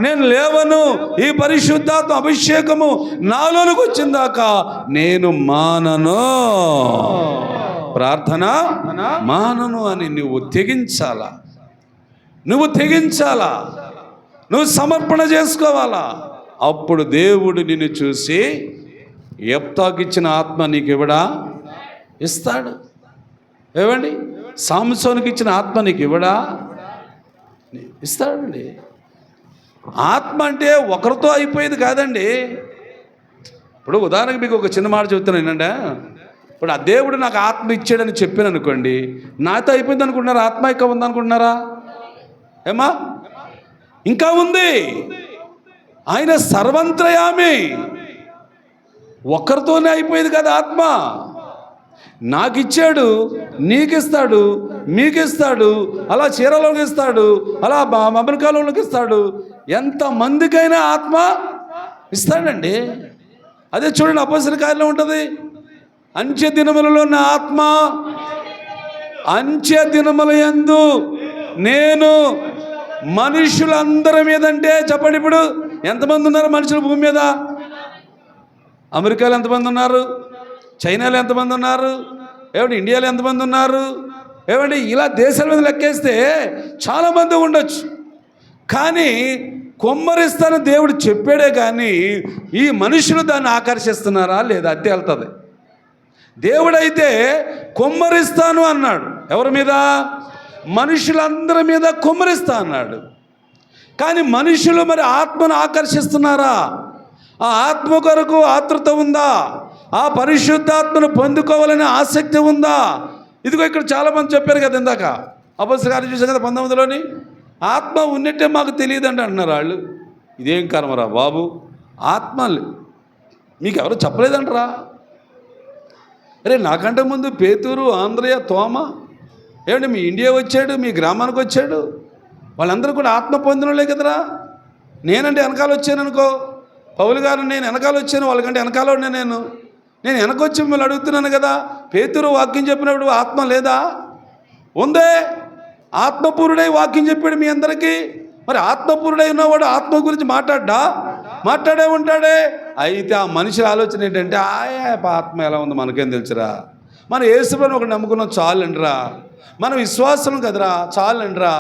నేను లేవను, ఈ పరిశుద్ధాత్మ అభిషేకము నాలోనికి వచ్చిందాక నేను మానను, ప్రార్థన మానను అని నువ్వు తెగించాలా, నువ్వు తెగించాలా, నువ్వు సమర్పణ చేసుకోవాలా. అప్పుడు దేవుడు నిన్ను చూసి యెఫ్తాకి ఇచ్చిన ఆత్మ నీకు ఇవ్వడా? ఇస్తాడు. ఏమండి, సాంసోనుకి ఇచ్చిన ఆత్మ నీకు ఇవ్వడా? ఇస్తాడండి. ఆత్మ అంటే ఒకరితో అయిపోయేది కాదండి. ఇప్పుడు ఉదాహరణకు మీకు ఒక చిన్న మాట చెబుతున్నాను ఏంటంటే, ఇప్పుడు ఆ దేవుడు నాకు ఆత్మ ఇచ్చాడని చెప్పాను అనుకోండి, నాతో అయిపోయింది అనుకుంటున్నారా? ఆత్మ ఇంకా ఉందనుకుంటున్నారా? ఏమా ఇంకా ఉంది. ఆయన సర్వంత్రయామి. ఒక్కరితోనే అయిపోయేది కదా ఆత్మ. నాకు ఇచ్చాడు, నీకిస్తాడు, మీకిస్తాడు, అలా చీరలోకి ఇస్తాడు, అలా అమెరికాలోకి ఇస్తాడు, ఎంతమందికైనా ఆత్మ ఇస్తాడండి. అదే చూడండి అపొస్తలుల కార్యంలో ఉంటుంది, అంచె దినములలో నా ఆత్మ, అంచె దినముల యందు నేను మనుషులందరి మీద. అంటే చెప్పండి, ఇప్పుడు ఎంతమంది ఉన్నారు మనుషులు భూమి మీద? అమెరికాలో ఎంతమంది ఉన్నారు? చైనాలో ఎంతమంది ఉన్నారు? ఏమంటే ఇండియాలో ఎంతమంది ఉన్నారు? ఏమంటే ఇలా దేశాల మీద లెక్కేస్తే చాలామంది ఉండొచ్చు. కానీ కొమ్మరిస్తాను దేవుడు చెప్పాడే కానీ ఈ మనుషులు దాన్ని ఆకర్షిస్తున్నారా లేదా? అద్దె వెళ్తుంది. దేవుడైతే కొమ్మరిస్తాను అన్నాడు. ఎవరి మీద? మనుషులందరి మీద కొమ్మరిస్తా అన్నాడు. కానీ మనుషులు మరి ఆత్మను ఆకర్షిస్తున్నారా? ఆ ఆత్మ కొరకు ఆతృత ఉందా? ఆ పరిశుద్ధాత్మను పొందుకోవాలనే ఆసక్తి ఉందా? ఇదిగో ఇక్కడ చాలామంది చెప్పారు కదా ఇందాక, అపొస్తలుల కార్యం చూసాం కదా 19లోని, ఆత్మ ఉన్నట్టే మాకు తెలియదండి అంటున్నారు వాళ్ళు. ఇదేం కర్మరా బాబు, ఆత్మ మీకు ఎవరు చెప్పలేదంటరా? అరే నాకంటే ముందు పేతురు, ఆంద్రయ, తోమ, ఏమంటే మీ ఇండియా వచ్చాడు, మీ గ్రామానికి వచ్చాడు, వాళ్ళందరూ కూడా ఆత్మ పొందినోళ్ళే కదరా. నేనంటే వెనకాల వచ్చాను అనుకో, పౌలు గారు నేను వెనకాల వచ్చాను, వాళ్ళకంటే వెనకాల నేను వెనకొచ్చి మిమ్మల్ని అడుగుతున్నాను కదా. పేతురు వాక్యం చెప్పినప్పుడు ఆత్మ లేదా? ఉందే. ఆత్మపూరుడై వాక్యం చెప్పాడు మీ అందరికీ. మరి ఆత్మపూరుడై ఉన్నవాడు ఆత్మ గురించి మాట్లాడే ఉంటాడే. అయితే ఆ మనిషి ఆలోచన ఏంటంటే, ఆత్మ ఎలా ఉందో మనకేం తెలుసురా, మన యేసుప్రభుని ఒకటి నమ్ముకున్నాం చాలండిరా, మన విశ్వాసం కదరా చాలండిరా,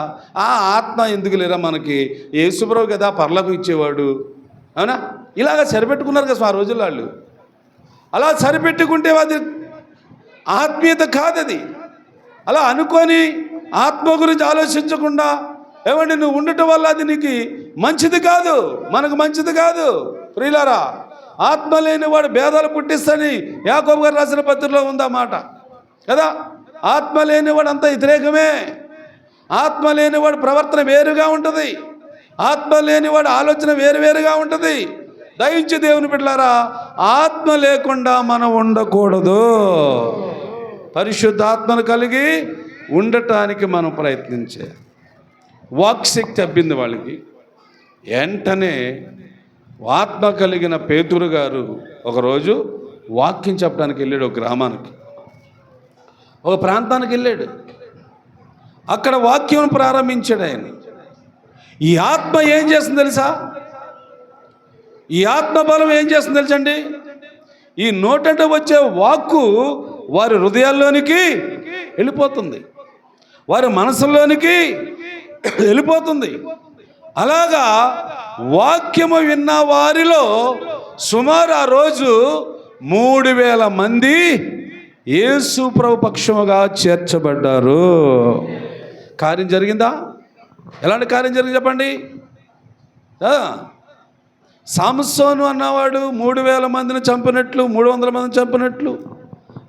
ఆ ఆత్మ ఎందుకు లేరా మనకి, యేసుప్రభు కదా పరలోకం ఇచ్చేవాడు, అవునా? ఇలాగ సరిపెట్టుకున్నారు కదా ఆ రోజుల్లో వాళ్ళు. అలా సరిపెట్టుకుంటే అది ఆత్మీయత కాదు. అది అలా అనుకొని ఆత్మ గురించి ఆలోచించకుండా ఏమండి నువ్వు ఉండటం వల్ల అది నీకు మంచిది కాదు, మనకు మంచిది కాదు. ప్రియులారా, ఆత్మ లేని వాడు భేదాలు పుట్టిస్తని యాకోబు గారు రాసిన పత్రికలో ఉందన్నమాట కదా. ఆత్మ లేనివాడు అంతా వ్యతిరేకమే. ఆత్మ లేనివాడు ప్రవర్తన వేరుగా ఉంటుంది, ఆత్మ లేనివాడు ఆలోచన వేరుగా ఉంటుంది. దయించి దేవుని బిడ్డలారా, ఆత్మ లేకుండా మనం ఉండకూడదు. పరిశుద్ధాత్మను కలిగి ఉండటానికి మనం ప్రయత్నించే. వాక్శక్తి అబ్బింది వాళ్ళకి. వెంటనే ఆత్మ కలిగిన పేతురు గారు ఒకరోజు వాక్యం చెప్పడానికి వెళ్ళాడు. ఒక గ్రామానికి, ఒక ప్రాంతానికి వెళ్ళాడు. అక్కడ వాక్యం ప్రారంభించాడు ఆయన. ఈ ఆత్మ ఏం చేస్తుంది తెలుసా? ఈ ఆత్మ బలం ఏం చేస్తుంది తెలుసండి? ఈ నోటంట వచ్చే వాక్కు వారి హృదయాల్లోనికి వెళ్ళిపోతుంది, వారి మనసుల్లోనికి వెళ్ళిపోతుంది. అలాగా వాక్యము విన్న వారిలో సుమారు ఆ రోజు 3000 మంది యేసు ప్రభు పక్షముగా చేర్చబడ్డారు. కార్యం జరిగిందా? ఎలాంటి కార్యం జరిగింది చెప్పండి. సాంసోను అన్నవాడు 3000 మందిని చంపినట్లు, 300 మందిని చంపినట్లు,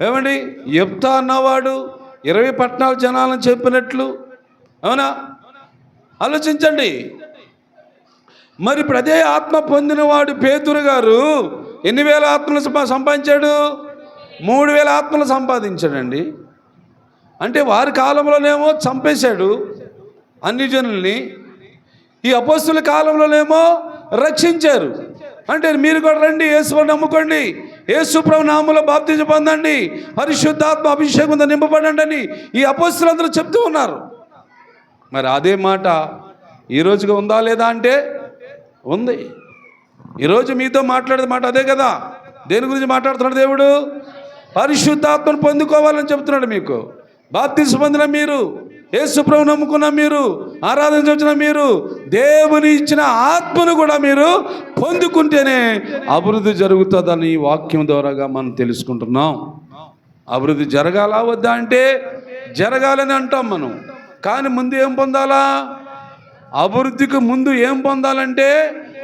ఏమండి యెఫ్తా అన్నవాడు 20 పట్టణాల జనాలను చంపినట్లు, అవునా? ఆలోచించండి. మరి ఇప్పుడు అదే ఆత్మ పొందినవాడు పేతురు గారు ఎన్ని వేల ఆత్మలు సంపాదించాడు? 3000 ఆత్మలు సంపాదించాడండి. అంటే వారి కాలంలోనేమో చంపేశాడు అన్ని జనుల్ని, ఈ అపోస్తుల కాలంలోనేమో రక్షించారు. అంటే మీరు కూడా రండి, యేసుని నమ్ముకోండి, యేసు ప్రభు నామములో బాప్తిజం పొందండి, పరిశుద్ధాత్మ అభిషేకంతో నింపబడండి అని ఈ అపోస్తులందరూ చెప్తూ ఉన్నారు. మరి అదే మాట ఈరోజుగా ఉందా లేదా అంటే ఉంది. ఈరోజు మీతో మాట్లాడేది మాట అదే కదా. దేని గురించి మాట్లాడుతున్నాడు దేవుడు? పరిశుద్ధాత్మను పొందుకోవాలని చెప్తున్నాడు. మీకు బాప్తిజం పొందిన మీరు, యేసు ప్రభు నమ్ముకున్న మీరు, ఆరాధన వచ్చిన మీరు, దేవుని ఇచ్చిన ఆత్మను కూడా మీరు పొందుకుంటేనే అభివృద్ధి జరుగుతుందని వాక్యం ద్వారాగా మనం తెలుసుకుంటున్నాం. అభివృద్ధి జరగాలా వద్దా అంటే జరగాలని అంటాం మనం. కానీ ముందు ఏం పొందాలా? అభివృద్ధికి ముందు ఏం పొందాలంటే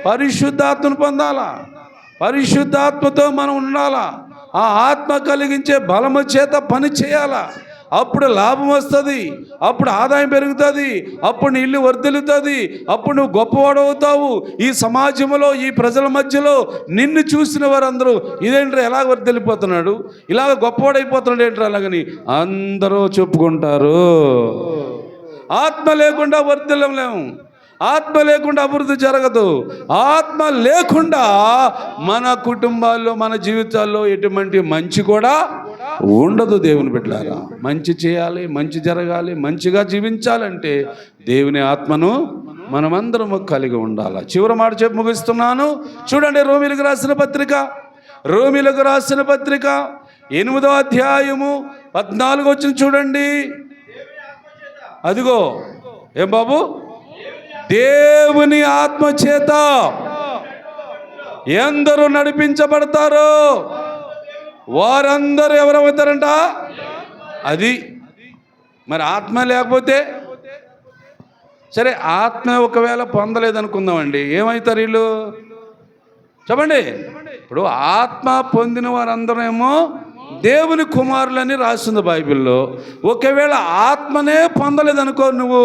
పరిశుద్ధాత్మను పొందాలా. పరిశుద్ధాత్మతో మనం ఉండాలా. ఆ ఆత్మ కలిగించే బలము చేత పని చేయాలా. అప్పుడు లాభం వస్తుంది, అప్పుడు ఆదాయం పెరుగుతుంది, అప్పుడు నీ ఇల్లు వర్ధిల్లుతుంది, అప్పుడు నువ్వు గొప్పవాడవుతావు. ఈ సమాజంలో, ఈ ప్రజల మధ్యలో నిన్ను చూసిన వారందరూ ఇదేంట్రా ఎలా వర్ధిల్లిపోతున్నాడు, ఇలాగ గొప్పవాడైపోతున్నాడు ఏంట్రా అలాగని అందరూ చెప్పుకుంటారు. ఆత్మ లేకుండా వర్ధిల్లలేము, ఆత్మ లేకుండా అభివృద్ధి జరగదు. ఆత్మ లేకుండా మన కుటుంబాల్లో, మన జీవితాల్లో ఎటువంటి మంచి కూడా ఉండదు. దేవుని బిడ్డలారా, మంచి చేయాలి, మంచి జరగాలి, మంచిగా జీవించాలంటే దేవుని ఆత్మను మనమందరము కలిగి ఉండాలి. చివరి మాట చెప్పి ముగిస్తున్నాను. చూడండి, రోమీలకు రాసిన పత్రిక, రోమీలకు రాసిన పత్రిక 8వ అధ్యాయము 14 వచ్చిన చూడండి. అదిగో ఏం బాబు, దేవుని ఆత్మ చేత ఎందరూ నడిపించబడతారో వారందరూ ఎవరవుతారంట? అది మరి ఆత్మ లేకపోతే సరే, ఆత్మ ఒకవేళ పొందలేదనుకుందామండి, ఏమవుతారు వీళ్ళు చెప్పండి. ఇప్పుడు ఆత్మ పొందిన వారందరూ ఏమో దేవుని కుమారులని రాస్తుంది బైబిల్లో. ఒకవేళ ఆత్మనే పొందలేదనుకో నువ్వు,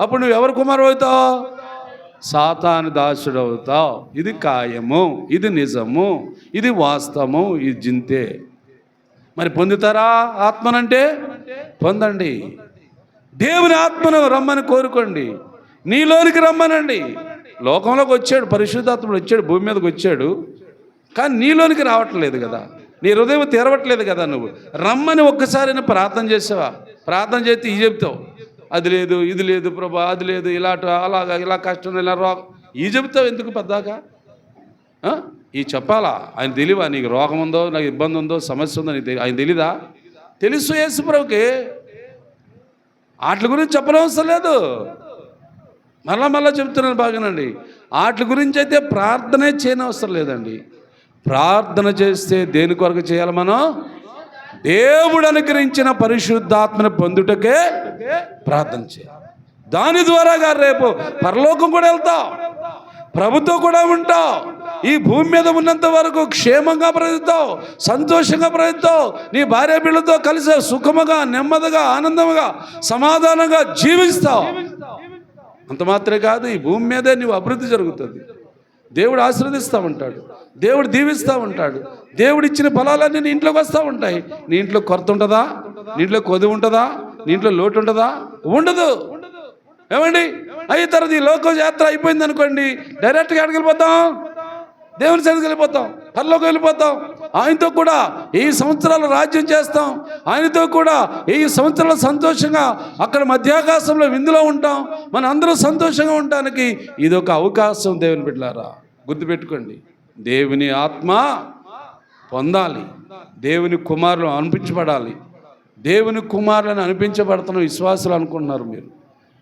అప్పుడు నువ్వు ఎవరు కుమారుడు అవుతావు? సాతాను దాసుడు అవుతావు. ఇది ఖాయము, ఇది నిజము, ఇది వాస్తవము, ఇది జింతే. మరి పొందుతారా ఆత్మనంటే? పొందండి. దేవుని ఆత్మను రమ్మని కోరుకోండి, నీలోనికి రమ్మనండి. లోకంలోకి వచ్చాడు, పరిశుద్ధాత్ముడు వచ్చాడు, భూమి మీదకి వచ్చాడు, కానీ నీలోనికి రావట్లేదు కదా, నీ హృదయం తెరవట్లేదు కదా. నువ్వు రమ్మని ఒక్కసారి ప్రార్థన చేసావా? ప్రార్థన చేస్తే ఇది చెప్తావు, అది లేదు, ఇది లేదు ప్రభా, అది లేదు, అలాగా ఇలా కష్టం, ఇలా రోగం, ఈ చెబుతావు ఎందుకు పెద్దాకా? ఈ చెప్పాలా? ఆయన తెలియవా నీకు రోగం ఉందో, నాకు ఇబ్బంది ఉందో, సమస్య ఉందో? నీకు ఆయన తెలీదా? తెలుసు యేసుప్రభుకి, వాటి గురించి చెప్పనవసరం లేదు. మళ్ళా చెప్తున్నాను బాగానండి. వాటి గురించి అయితే ప్రార్థనే చేయనవసరం లేదండి. ప్రార్థన చేస్తే దేని కొరకు చేయాలి? మనం దేవుడు అనుగ్రహించిన పరిశుద్ధాత్మను పొందుటకే ప్రార్థన చేయాలి. దాని ద్వారాగా రేపు పరలోకం కూడా వెళ్తాం, ప్రభుతో కూడా ఉంటాం. ఈ భూమి మీద ఉన్నంత వరకు క్షేమంగా బ్రతుకుతావు, సంతోషంగా బ్రతుకుతావు. నీ భార్య బిడ్డలతో కలిసి సుఖముగా, నెమ్మదిగా, ఆనందంగా, సమాధానంగా జీవిస్తావు. అంత మాత్రమే కాదు, ఈ భూమి మీదే నీవు అభివృద్ధి జరుగుతుంది. దేవుడు ఆశీర్వదిస్తూ ఉంటాడు, దేవుడు దీవిస్తూ ఉంటాడు. దేవుడు ఇచ్చిన ఫలాలన్నీ నీ ఇంట్లోకి వస్తూ ఉంటాయి. నీ ఇంట్లో కొరత ఉంటుందా? నీ ఇంట్లో కొదువు ఉంటుందా? నీ ఇంట్లో లోటు ఉంటుందా? ఉండదు. ఏమండి? అయిన తర్వాత ఈ లోక యాత్ర అయిపోయింది అనుకోండి, డైరెక్ట్గా ఎక్కడికి వెళ్ళిపోతాం? దేవుని సన్నిధికి వెళ్ళిపోతాం, పరలోకి వెళ్ళిపోతాం. ఆయనతో కూడా ఈ సంవత్సరాలు రాజ్యం చేస్తాం. ఆయనతో కూడా ఈ సంవత్సరాలు సంతోషంగా అక్కడ మధ్యాకాశంలో విందులో ఉంటాం. మన అందరూ సంతోషంగా ఉండడానికి ఇది ఒక అవకాశం. దేవుని బిడ్డలారా గుర్తుపెట్టుకోండి, దేవుని ఆత్మ పొందాలి, దేవుని కుమారులు అనిపించబడాలి. దేవుని కుమారులను అనిపించబడుతున్న విశ్వాసులు అనుకుంటున్నారు. మీరు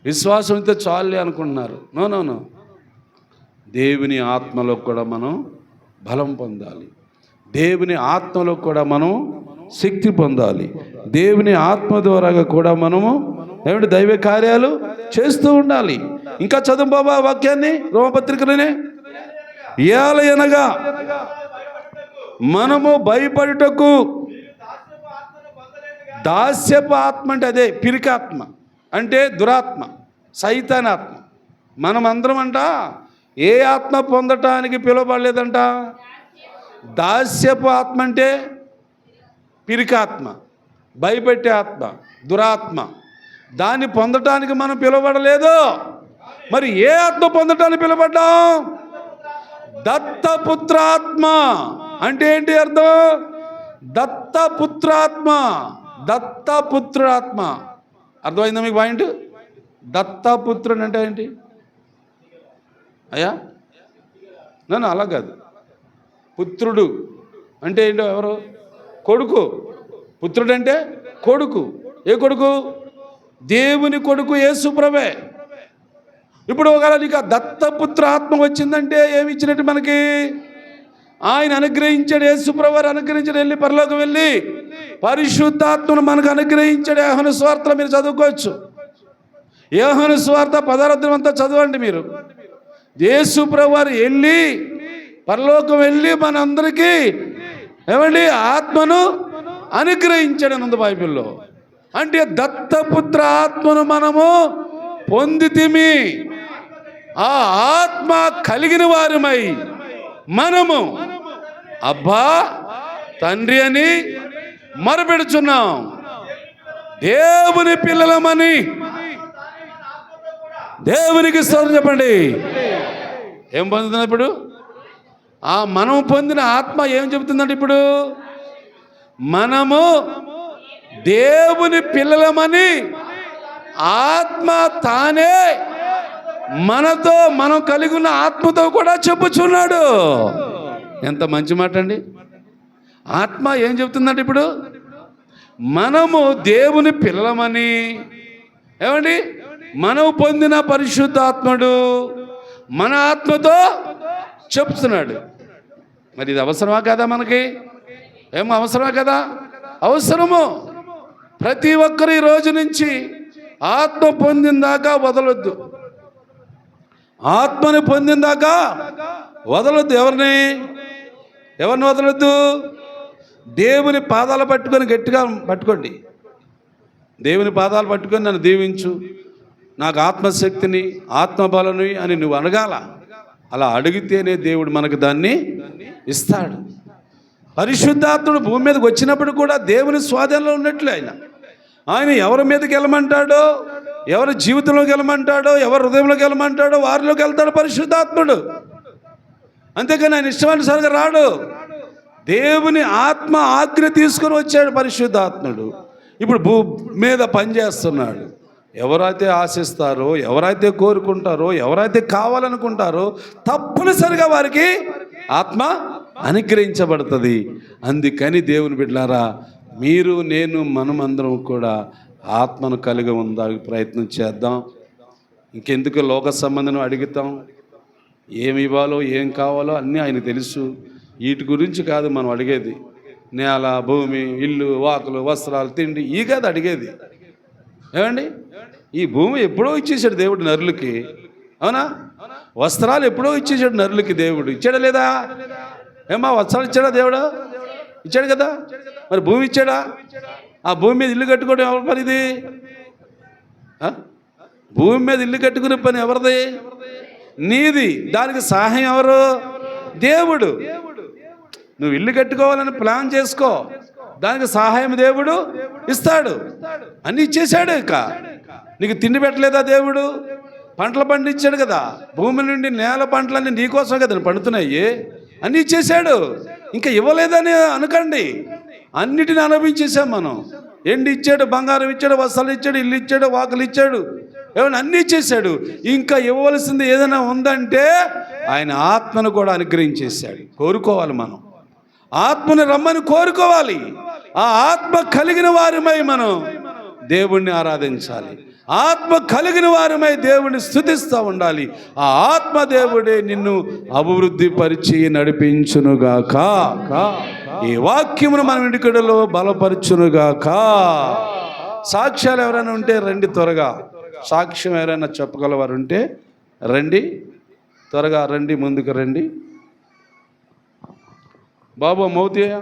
విశ్వాసం అయితే చాలే అనుకుంటున్నారు. నో. దేవుని ఆత్మలో కూడా మనం బలం పొందాలి, దేవుని ఆత్మలో కూడా మనం శక్తి పొందాలి. దేవుని ఆత్మ ద్వారాగా కూడా మనము ఏమిటి దైవ కార్యాలు చేస్తూ ఉండాలి. ఇంకా చదువు బాబా వాక్యాన్ని, రోమపత్రికలోనే. ఏలయనగా మనము భయపడుటకు దాస్యపు ఆత్మ, అంటే అదే పిరికాత్మ, అంటే దురాత్మ, సైతానాత్మ. మనమందరం అంట ఏ ఆత్మ పొందటానికి పిలువబడలేదంట? దాస్యపు ఆత్మ అంటే పిరికాత్మ, భయపెట్టే ఆత్మ, దురాత్మ. దాన్ని పొందటానికి మనం పిలువబడలేదు. మరి ఏ ఆత్మ పొందటానికి పిలువబడ్డాం? దత్తపుత్రాత్మ. అంటే ఏంటి అర్థం? దత్తపుత్రాత్మ, దత్తపుత్రాత్మ. అర్థమైందా మీకు పాయింట్? దత్తపుత్రుడు అంటే ఏంటి అయ్యా? నన్ను అలా కాదు. పుత్రుడు అంటే ఏంటో, ఎవరు? కొడుకు. పుత్రుడు అంటే కొడుకు. ఏ కొడుకు? దేవుని కొడుకు యేసుప్రభే. ఇప్పుడు ఒకవేళ నీకు దత్తపుత్ర ఆత్మ వచ్చిందంటే ఏమి ఇచ్చినట్టు మనకి? ఆయన అనుగ్రహించాడు, యేసుప్రభు అనుగ్రహించాడు. వెళ్ళి పరలోకం వెళ్ళి పరిశుద్ధాత్మను మనకు అనుగ్రహించాడు. యోహాను సువార్తలో మీరు చదువుకోవచ్చు. యోహాను సువార్త 16వ అధ్యాయం అంతా చదవండి మీరు. యేసుప్రభు వారు వెళ్ళి పరలోకం వెళ్ళి మనందరికీ ఏమండి ఆత్మను అనుగ్రహించాడని ఉంది బైబిల్లో. అంటే దత్తపుత్ర ఆత్మను మనము పొందితిమి. ఆ ఆత్మ కలిగిన వారమై మనము అబ్బా తండ్రి అని మొరపెడుచున్నాం. దేవుని పిల్లలమని దేవునికి స్తోత్రం చెప్పండి. ఏం పొందుతున్నా ఇప్పుడు? ఆ మనం పొందిన ఆత్మ ఏం చెబుతుందంటే ఇప్పుడు మనము దేవుని పిల్లలమని ఆత్మ తానే మనతో, మనం కలిగి ఉన్న ఆత్మతో కూడా చెప్పుచున్నాడు. ఎంత మంచి మాట అండి. ఆత్మ ఏం చెబుతుందంటే ఇప్పుడు మనము దేవుని పిల్లలమని, ఏమండి, మనం పొందిన పరిశుద్ధాత్ముడు మన ఆత్మతో చెప్తున్నాడు. మరి ఇది అవసరమా కదా? మనకి ఏమో అవసరమా కదా? అవసరము. ప్రతి ఒక్కరు ఈ రోజు నుంచి ఆత్మ పొందిందాకా వదలొద్దు. ఆత్మని పొందిందాకా వదలొద్దు. ఎవరిని వదలొద్దు? దేవుని పాదాలు పట్టుకొని గట్టిగా పట్టుకోండి. దేవుని పాదాలు పట్టుకొని నన్ను దీవించు, నాకు ఆత్మశక్తిని, ఆత్మబలని అని నువ్వు అడగాల. అలా అడిగితేనే దేవుడు మనకు దాన్ని ఇస్తాడు. పరిశుద్ధాత్ముడు భూమి మీదకి వచ్చినప్పుడు కూడా దేవుని స్వాధీనంలో ఉన్నట్లే ఆయన ఎవరి మీదకి వెళ్ళమంటాడో, ఎవరి జీవితంలోకి వెళ్ళమంటాడో, ఎవరి హృదయంలోకి వెళ్ళమంటాడో వారిలోకి వెళ్తాడు పరిశుద్ధాత్ముడు. అంతేకాని ఆయన ఇష్టానుసారంగా రాడు. దేవుని ఆత్మ ఆజ్ఞ తీసుకొని వచ్చాడు పరిశుద్ధాత్ముడు. ఇప్పుడు మీద పనిచేస్తున్నాడు. ఎవరైతే ఆశిస్తారో, ఎవరైతే కోరుకుంటారో, ఎవరైతే కావాలనుకుంటారో తప్పనిసరిగా వారికి ఆత్మ అనుగ్రహించబడుతుంది. అందుకని దేవుని బిడ్డలారా, మీరు నేను మనమందరం కూడా ఆత్మను కలిగి ఉండడానికి ప్రయత్నం చేద్దాం. ఇంకెందుకు లోక సంబంధం అడుగుతాం? ఏమి ఇవ్వాలో ఏం కావాలో అన్నీ ఆయనకు తెలుసు. వీటి గురించి కాదు మనం అడిగేది. నేల, భూమి, ఇల్లు, వాకులు, వస్త్రాలు, తిండి ఈ కాదు అడిగేది. ఏమండి, ఈ భూమి ఎప్పుడో ఇచ్చేసాడు దేవుడు నరులకి, అవునా? వస్త్రాలు ఎప్పుడో ఇచ్చేసాడు నరులకి దేవుడు. ఇచ్చాడా లేదా? ఏమా వస్త్రాలు ఇచ్చాడా దేవుడు? ఇచ్చాడు కదా. మరి భూమి ఇచ్చాడా? ఆ భూమి మీద ఇల్లు కట్టుకోవడం ఎవరి పనిది? భూమి మీద ఇల్లు కట్టుకునే పని ఎవరిది? నీది. దానికి సహాయం ఎవరు? దేవుడు. నువ్వు ఇల్లు కట్టుకోవాలని ప్లాన్ చేసుకో, దానికి సహాయం దేవుడు ఇస్తాడు. అన్నీ ఇచ్చేశాడు. ఇక నీకు తిండి పెట్టలేదా దేవుడు? పంటలు పండించాడు కదా. భూమి నుండి నేల పంటలన్నీ నీకోసం కదా పండుతున్నాయి. అన్నీ ఇచ్చేశాడు. ఇంకా ఇవ్వలేదని అనకండి. అన్నిటిని అనుభవించేసాం మనం. ఎండి ఇచ్చాడు, బంగారం ఇచ్చాడు, వస్త్రాలు ఇచ్చాడు, ఇల్లు ఇచ్చాడు, వాకులు ఇచ్చాడు, ఏమైనా అన్నీ ఇచ్చేశాడు. ఇంకా ఇవ్వవలసింది ఏదైనా ఉందంటే ఆయన ఆత్మను కూడా అనుగ్రహించేశాడు. కోరుకోవాలి మనం. ఆత్మను రమ్మని కోరుకోవాలి. ఆ ఆత్మ కలిగిన వారిమై మనం దేవుణ్ణి ఆరాధించాలి. ఆత్మ కలిగిన వారిమై దేవుణ్ణి స్తుతిస్తూ ఉండాలి. ఆ ఆత్మ దేవుడే నిన్ను అభివృద్ధి పరిచి నడిపించునుగాక. ఈ వాక్యమును మన వినికిడిలో బలపరచునుగాక. సాక్ష్యాలు ఎవరైనా ఉంటే రండి త్వరగా. సాక్ష్యం ఎవరైనా చెప్పగలవారు ఉంటే రండి, త్వరగా రండి, ముందుకు రండి. బాబు మౌతియా.